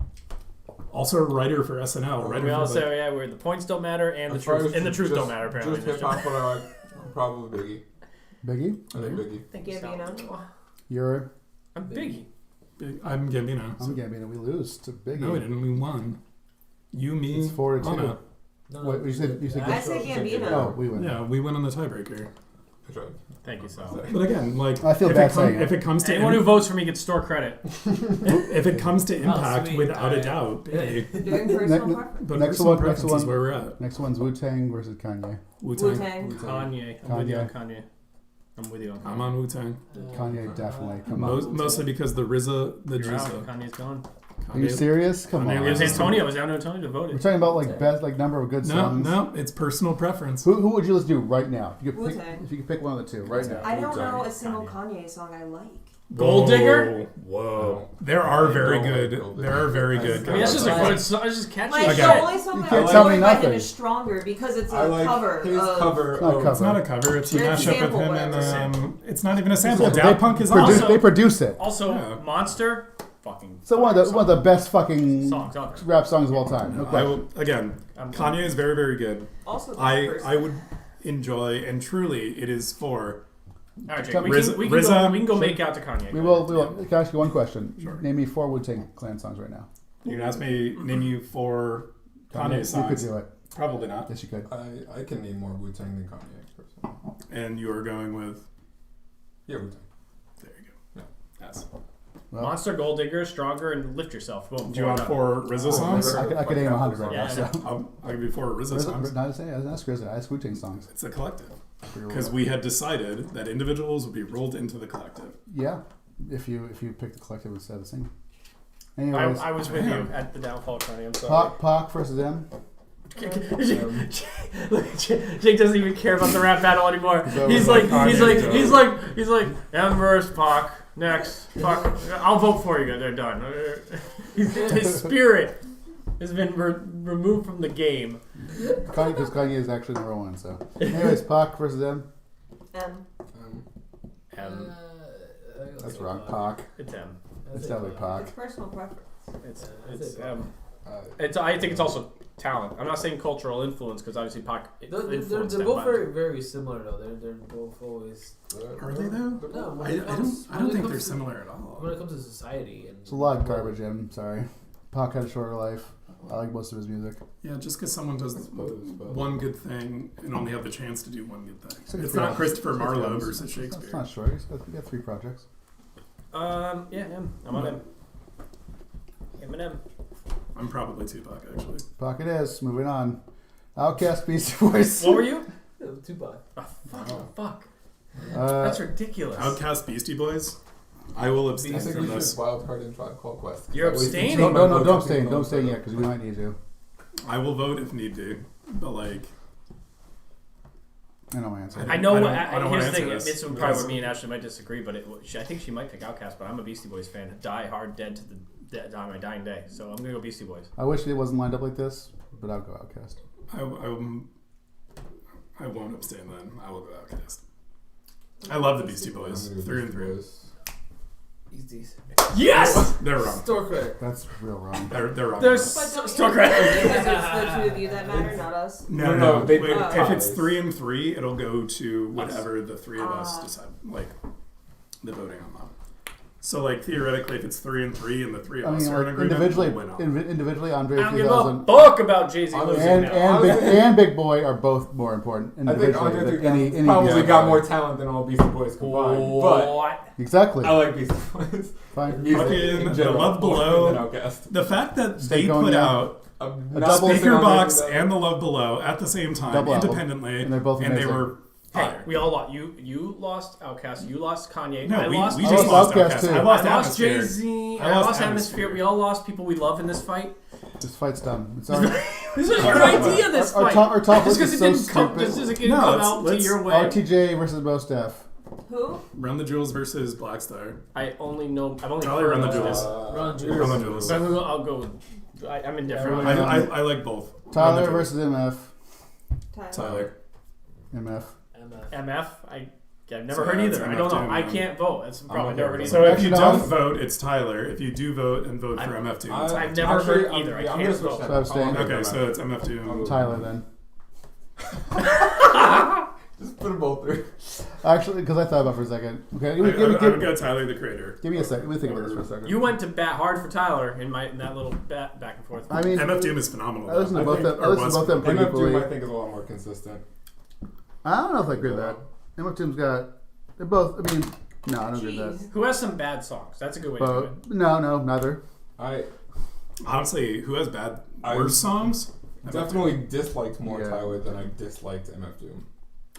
Also a writer for SNL. Writer We all for, say, yeah, where the points don't matter and the As far truth as and the truth just- don't matter. Apparently, Just hip hop, what I like, probably Biggie. Biggie, I think Biggie. Thank you, Gambino. you're I'm Biggie. I'm Gambino. I'm Gambino. We lose to Biggie. No, we didn't. We won. You, me, It's 4-2. Anna. No, Wait, you said I say Gambino. Oh, we win. Yeah, we win on the tiebreaker. That's right. Thank you, Sal. But again, like, I feel if bad it saying it. if it comes to Anyone who votes for me gets store credit. if it comes to impact, sweet. without a Alright. doubt, Biggie. Doing personal Ne- preference. But Next personal one- next preference is one. where we're at. Next one's Wu-Tang versus Kanye. Wu-Tang. Wu-Tang. Kanye. I'm with you on Kanye. I'm with you on Kanye. I'm on Wu-Tang. Kanye definitely. Come on. Mostly because the RZA, the You're out. Jizza. Kanye's gone. Are you serious? Come Kanye on. It was was- Antonio. It was down to Antonio to vote We're it. talking about like best like number of good No, songs. no, it's personal preference. Who would you let's do right now? If you could pick, Wu-Tang. if you could pick one of the two right now. I don't Wu-Tang. know a single Kanye. Kanye song I like. Gold Digger? Whoa. There are very good. There are very good. I mean, that's just a Right. good song. It's just catchy. Like, Again, the only song you that can't I tell like me by him nothing. is Stronger because it's a I like cover his of... cover. It's not a of- cover. It's not a cover. It's a It's a mashup with sample, him whatever. and it's not even a sample. They Daft Punk is produce, awesome. Also- they produce it. Also, Yeah. Monster. Fucking. So one of the best fucking songs on it. rap songs of all time. No I question. will, again, I'm- Kanye is very, very good. Also, I would enjoy, and truly, it is for. All right, Jake. Come- We RZA- can RZA- go make out to Kanye. We will. Can I ask you one question? Sure. Name me 4 Wu-Tang Clan songs right now. You can ask me, name you 4 Kanye You could songs. do it. Probably not. Yes, you could. I can name more Wu-Tang than Kanye, personally. And you are going with. Yeah, Wu-Tang. There you go. Yeah. Yes. Well, Monster, Gold Digger, Stronger, and Lift Yourself. Boom. Do you want 4 RZA songs? I could name 100 right Yeah, now. So. yeah. I'll give you 4 RZA songs. Not saying. I didn't ask RZA. I asked Wu-Tang songs. It's a collective. Because we had decided that individuals would be rolled into the collective. Yeah, if you pick the collective instead of the single. Anyways, I was with you at the downfall, Kanye. I'm sorry. Pac versus them. Jake doesn't even care about the rap battle anymore. That He's was like, like he's Kanye's like, he's like, M versus Pac. Next, fuck. I'll vote for you. They're done. His spirit has been removed from the game. Because Kanye is actually number 1. So, anyways, Pac versus them. M. That's wrong. Pac. It's M. It's definitely Pac. It's personal preference. It's M. It's. I think it's also talent. I'm not saying cultural influence because obviously Pac They're influenced both that, but- very, very similar though. They're both always. Are they though? No, when I it comes- don't when it think comes they're to- similar at all. When it comes to society and It's a lot of garbage in him. Sorry. Pac had a shorter life. I like most of his music. Yeah, just because someone does one good thing and only have the chance to do one good thing. Six It's films. not Christopher Six Marlowe films. versus That's Shakespeare. not short. He got 3 projects. Yeah, M. I'm on M. Eminem. I'm probably Tupac, actually. Pac it is. Moving on. Outcast Beastie Boys. What were you? Tupac. Oh, fuck. Uh, That's ridiculous. Outcast Beastie Boys? I will I abstain think from we this. should wild card and Tribe Called Quest. You're That way abstaining? you can no, change my don't vote stay. to Don't stay no yet because we might need to. I will vote if need to. But, like, I know my answer. I know. I don't wanna Here's the thing. answer this. This would probably where me and Ashley might disagree, but I think she might pick Outkast. But I'm a Beastie Boys fan. Die hard, dead to my dying day. So I'm gonna go Beastie Boys. I wish it wasn't lined up like this, but I'll go Outcast. I won't abstain then. I will go Outcast. I love the Beastie Boys. I'm gonna go 3 and Beastie 3. Boys. He's decent. Yes! They're wrong. Store credit. That's real wrong. They're wrong. There's But don't store you credit. because it's the two of you that matter, not us. No, No, they- Wait, Oh. if it's 3 and 3, it'll go to whatever the three of us Ah. decide. Like the voting on that. So, like theoretically, if it's 3 and 3, and the three of I us mean, are in like, agreement, individually, we'll win on. individually, Andre I don't give a 3000 fuck about Jay-Z Honestly, losing and now. and Big Boy are both more important I think individually Andre than 3000 any probably Beastie got Boy. more talent than all Beastie Boys combined. But What? Exactly. I like Beastie Boys. Fine. Music Fucking in The general, Love more Below. than Outkast. The fact that Stay they going put down. out I'm A not double- speaking on Speakerbox that. and The Love Below at the same time, Double album. independently, And they're both they amazing. were Hey, fire. we all lost. You lost Outkast. You lost Kanye. No, I we lost. just I lost lost Outkast. Outkast, too. I I lost lost Atmosphere. Jay-Z. I I lost lost Atmosphere. Atmosphere. We all lost people we love in this fight. This fight's done. It's already. This is your idea. This Our fight. top Just list because is it so didn't come. stupid. Just because it didn't No, come let's- out to let's your way. RTJ versus Mostaf. Who? Run the Jewels versus Blackstar. I only know. I've only Tyler, heard Run the of Jewels. this. Run Jewels. Run the Jewels. So I'll go with. I'm indifferent. Yeah, I like both. Run the Tyler Jewels. versus MF. Tyler. MF. MF. I've never So heard that's either. I don't know. MF2, I man. can't vote. That's probably okay never heard with either. So if you Actually, don't no. vote, it's Tyler. If you do vote and vote for MF2, it's I've Tyler. never heard Actually, either. I I'm can't gonna switch vote. that. So abstain. Okay, so it's MF2. Tyler then. Just put them both through. Actually, because I thought about it for a second. Okay, I would go Tyler the Creator. give me a second. Let me think about this for a second. You went to bat hard for Tyler in that little back and forth. I mean, MF Doom is phenomenal. I listen to I both think- them. I listen to both them pretty MF Doom, equally. I think, is a lot more consistent. I don't know if I agree with that. MF Doom's got. They're both. I mean, no, I don't agree with that. Who has some bad songs? That's a good way to do it. But no, neither. I Honestly, who has bad I- worse songs? definitely disliked more Yeah. Tyler than I disliked MF Doom.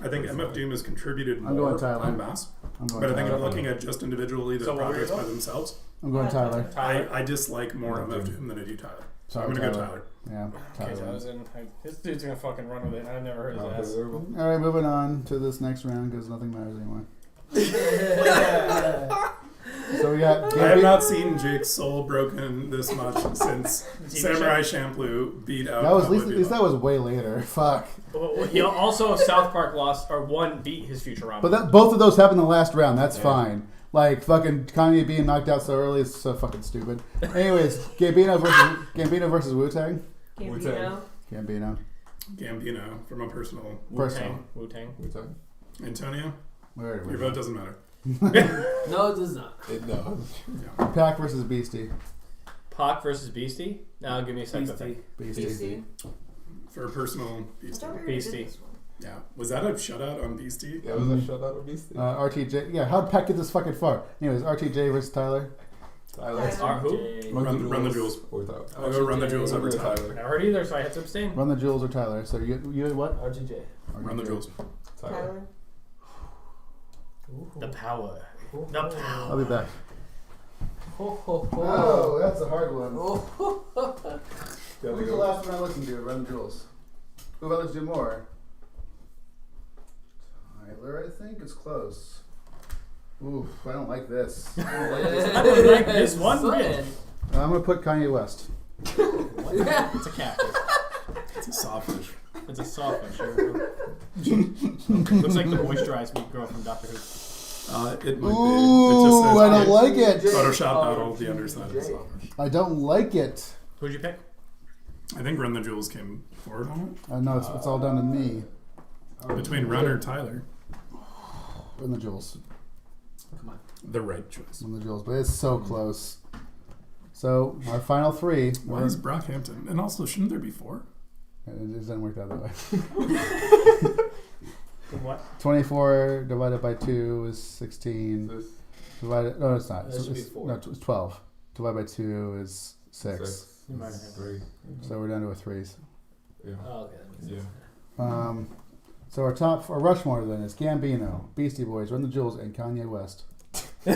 I think MF Doom has contributed I'm more going Tyler. en masse. I'm going But I think Tyler. looking at just individually their So what were projects you by going? themselves, I'm going Tyler. I dislike more MF Doom than I do Tyler. So I'm Sorry, going to go Tyler. Tyler. Yeah, Okay, Tyler. Tyler's in. This dude's gonna fucking run with it. I've never heard of Okay, this. there we go. All right, moving on to this next round because nothing matters anymore. So we got. I have not seen Jake's soul broken this much since Samurai Champloo beat out. That was at Cowboy least, at least that Bebop. was way later. Fuck. He also South Park lost or one beat his future Robin. But that, both of those happened in the last round. That's Yeah. fine. Like fucking Kanye being knocked out so early is so fucking stupid. Anyways, Gambino versus Wu Tang. Gambino. Gambino. Gambino from a personal. Personal. Wu-Tang. Wu-Tang. Antonio, Where your vote doesn't matter. No, it does not. No. Pac versus Beastie. Pac versus Beastie. Now give me a second. to think. Beastie. DC. For a personal I Beastie. thought we already did Beastie. this one. Yeah. Was that a shutout on Beastie? Yeah, it was a shutout of Beastie. RTJ. Yeah, how'd Pac get this fucking far? Anyways, RTJ versus Tyler. Tyler. Are who? Run the Jewels. Or Tyler. I'll go Run the Jewels over Tyler. Never heard either, so I had to abstain. Run the Jewels or Tyler. So you had what? RGJ. Run the Jewels. Tyler. Tyler. The power. The power. I'll be back. Ho, ho, ho. Oh, that's a hard one. Oh. There Who's we the go. last one I listened to? Run the Jewels. Who have I listened to more? Tyler, I think it's close. Oof, I don't like this. I don't like this one bit. I'm gonna put Kanye West. It's a catfish. It's a sawfish. It's a sawfish. Looks like the moisturized meat girl from Doctor Who. It might Ooh, be. It just says I don't like it. Photoshop Oh, battle the underside of the sawfish. I don't like it. Who'd you pick? I think Run the Jewels came forward on No, it's all down to me. it. Between Run or Tyler. Run the Jewels. Come on. The right choice. Run the Jewels, but it's so close. So our final three. Why is Brockhampton? And also, shouldn't there be 4? It doesn't work out that way. What? 24 divided by 2 is 16. This Divided, no, it's not. That should be 4. No, it's 12. Divided by 2 is 6. You might have. 3. So we're down to a 3s. Yeah. Oh, okay. That makes Yeah. sense. So our top, our Rushmore then is Gambino, Beastie Boys, Run the Jewels, and Kanye West. Hey!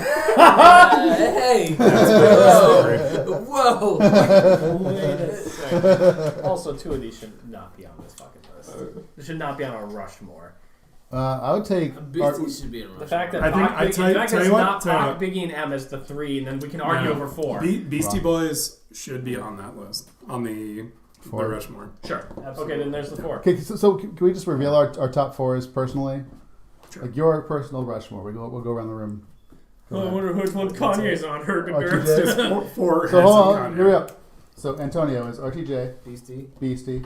Whoa! Wait a second. Also, 2 of these should not be on this fucking list. They should not be on a Rushmore. I would take. Beastie should be in The fact that I think- Pac, I Biggie, tell the you- fact tell that you it's what, not tell you Pac, what. Biggie, and M as the 3, and then we can argue No. over 4. Beastie Wrong. Boys should be on that list. On the Rushmore. Sure. Okay, then there's the 4. Okay, so can we just reveal our top 4s personally? Sure. Like your personal Rushmore. We'll go around the room. Oh, I wonder which one Kanye's on. Her RTJ. Just four So heads hold of on, Kanye. here we go. So Antonio is RTJ, Beastie. Beastie,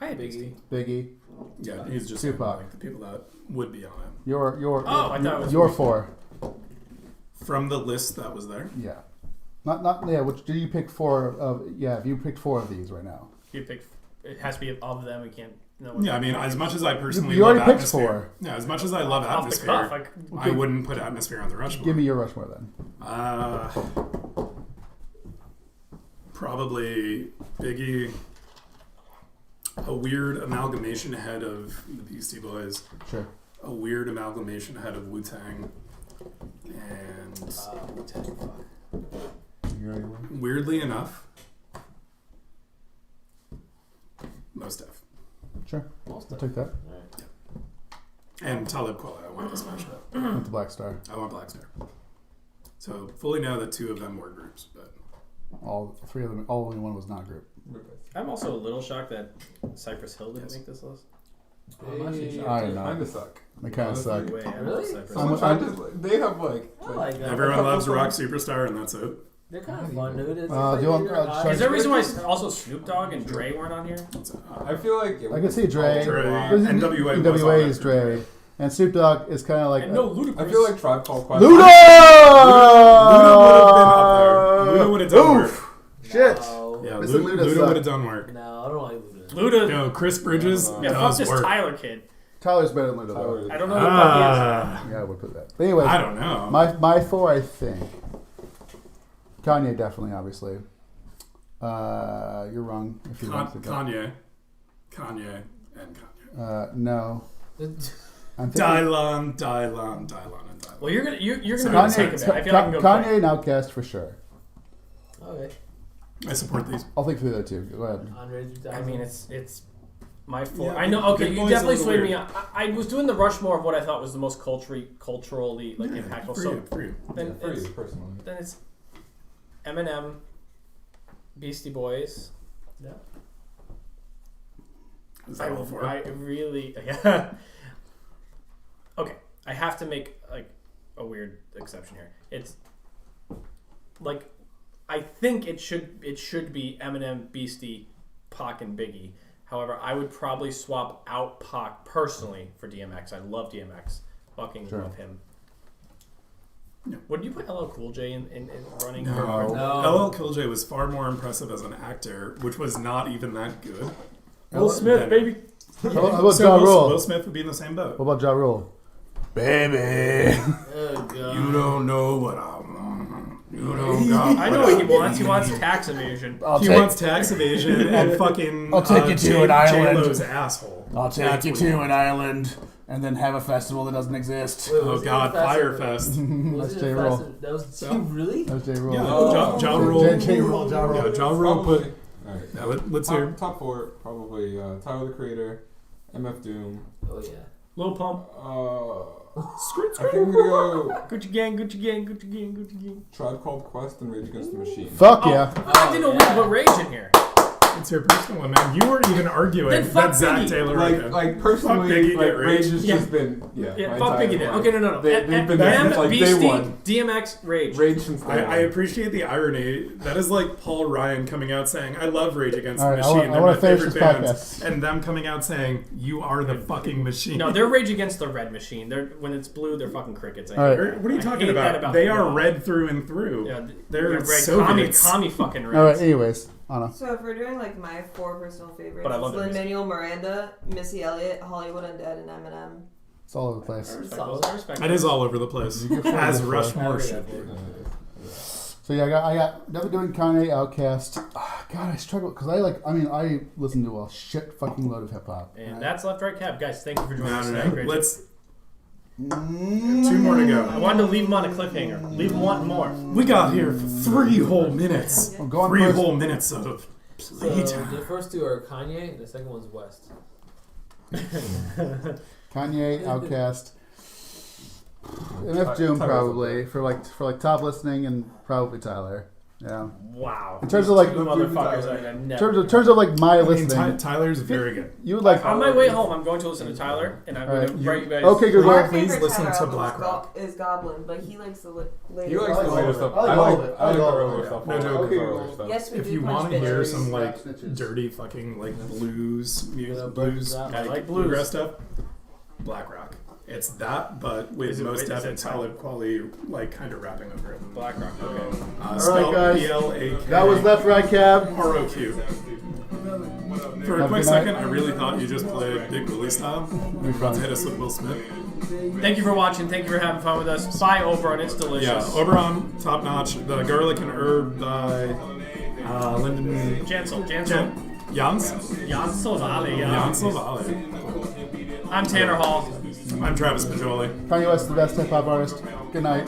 I had Beastie. Biggie. Yeah, he's just Tupac. like the people that would be on him. Your Oh, I thought it was your 4. From the list that was there. Yeah. Not yeah. Which do you pick 4 of? Yeah, if you picked 4 of these right now. You pick. It has to be of them. We can't. No. Yeah, I mean, as much as I personally You love already picked atmosphere, 4. yeah, as much as I love Off the atmosphere, cuff, I wouldn't put atmosphere on the Rushmore. Give me your Rushmore then. Probably Biggie. A weird amalgamation ahead of the Beastie Boys. Sure. A weird amalgamation ahead of Wu-Tang. And weirdly enough, Mos Def. Sure. I'll take that. And Talib Kweli, I want to smash that. With the Black Star. I want Black Star. So fully know that 2 of them were groups, but All 3 of them. Only one was not a group. I'm also a little shocked that Cypress Hill didn't make this list. I'm actually shocked, I too. don't know. Kinda suck. They kind of suck. Wait, I Really? love Cypress I'm- Hill. Someone tried to, they have like I like that. everyone loves Rock Superstar, and that's it. They're kind of fun, dude. It's do you want- Is there a reason why also Snoop Dogg and Dre weren't on here? I feel like it I can was see Dre. Dre. This is- NWA was NWA on is it. Dre. And Snoop Dogg is kind of like. And no Ludacris. I feel like Tribe Called Quest. Luda! Luda would have done work. Shit. No. Yeah, Mr. Luda Luda would sucked. have done work. No, I don't like Luda. Luda. No, Chris Bridges Yeah, fuck does this work. Tyler kid. Tyler's better than Luda, though. I don't know who the fuck Yeah, I would put that. But anyway, I don't know. my 4, I think. Kanye, definitely, obviously. You're wrong. If you want to go. Kanye, and Kanye. No. I'm thinking Dylon, and Dylon. Well, you're gonna Sorry. take a bit. I feel like I can go Kanye quick. and Outkast for sure. Okay. I support these. I'll think through that too. Go ahead. Andre 3000. I mean, it's my 4. Yeah, I know. Okay, Big you Boy's definitely a little swayed me. weird. I was doing the Rushmore of what I thought was the most culturally like Yeah, impactful. for So you, for you. then For it's you personally. Eminem, Beastie Boys. Yeah. Is that all 4? I really yeah. Okay, I have to make like a weird exception here. It's like I think it should be Eminem, Beastie, Pac, and Biggie. However, I would probably swap out Pac personally for DMX. I love DMX. Fucking Sure. love him. Yeah. Would you put LL Cool J in running? No. No. LL Cool J was far more impressive as an actor, which was not even that good. Will Smith, Then- baby. How about So Ja Will Rule? Smith would be in the same boat. What about Ja Rule? Baby. Oh, God. You don't know what I want. You don't got I know what he wants. He wants tax evasion. He wants tax evasion and fucking. I'll take you to an island. J-Lo's asshole. I'll That's take you what he to wants. an island and then have a festival that doesn't exist. Wait, Oh was it God, Fast and- Firefest. Was That's it J. Fast Rule. and- That was So? really? That was J. Rule. Yeah, Oh. Ja Rule. J. Rule. Ja Rule. Yeah, Ja Rule put. Probably. Alright. Yeah, let's hear. Top 4, probably Tyler the Creator, MF Doom. Oh yeah. Lil Pump. Script, I think I'm gonna go Gucci Gang, Gucci Gang, Gucci Gang, Gucci Gang. Tribe Called Quest and Rage Against the Machine. Fuck yeah. I didn't know we could put Rage in here. It's your personal one, man. You weren't even arguing Then fuck that Zach Biggie. Taylor. Like personally, Biggie, like get Rage Rage. has Yeah. just been Yeah, my fuck entire Biggie then. life. Okay, no. They've been there since like day Beastie, one. DMX, Rage. Rage since day I one. appreciate the irony. That is like Paul Ryan coming out saying, "I love Rage Against All the right, Machine. I They're wanna my finish favorite this bands," podcast. and them coming out saying, "You are the fucking machine." No, they're Rage Against the Red Machine. They're when it's blue, they're fucking crickets. I All hate right. it. What are you I talking hate that about? They are them. red through and through. Yeah, They're red Soviets. commie fucking Reds. All right. Anyways, Anna. So if we're doing like my 4 personal favorites, But I it's love their music. Lin-Manuel Miranda, Missy Elliott, Hollywood Undead, and Eminem. It's all over the place. I respect Solid. those. I respect That is all over the place, You get as four. Rushmore Yeah, should be. So yeah, I got never doing Kanye, Outkast. God, I struggle because I listen to a shit fucking load of hip hop. And that's Left Right Cab. Guys, thank you for joining us No, tonight. no, Great no. job. Let's. 2 more to I go. wanted to leave them on a cliffhanger. Leave them wanting more. We got here for 3 whole minutes. I'm going 3 first. whole minutes of So playtime. the first 2 are Kanye, and the second one's West. Kanye, Outkast, MF Doom Tyler's probably for like top listening, and probably Tyler. Yeah. Wow. In terms of like, Two motherfuckers I have never. in terms of like my I mean, listening, Tyler's very good. you would like. On my way home, I'm going to listen to Tyler, and I'm going to you- write you guys. Okay, good. Well, Our please favorite listen Tyler to album Black Rock. is Goblin, but he likes the later. He likes I the like later all of stuff. it. I like all of it. I like the I like all earlier of it. stuff. No, I no, like okay, the earlier well, stuff. Yes, we If do you punch want to hear bitches. some like Snitches. dirty fucking like blues music, Yeah, blues, I like bluegrass blues. stuff, Black Rock. It's that, but with Is it- most wait, Def is it and Talib Kweli like kind of rapping over it. Black Rock. Okay. Spelled guys. BLAK. That was Left Right Cab. ROQ. For a Have a quick good night. second, I really thought you just played Big Willie style. Be fun. To hit us with Will Smith. Thank you for watching. Thank you for having fun with us. Buy Oberon. It's delicious. Yeah, Oberon, top notch. The garlic and herb by Lyndon Jansel. Jans Jan Sovale. Jan Silvale. I'm Tanner Hall. I'm Travis Pajoli. Kanye West is the best hip hop artist. Good night.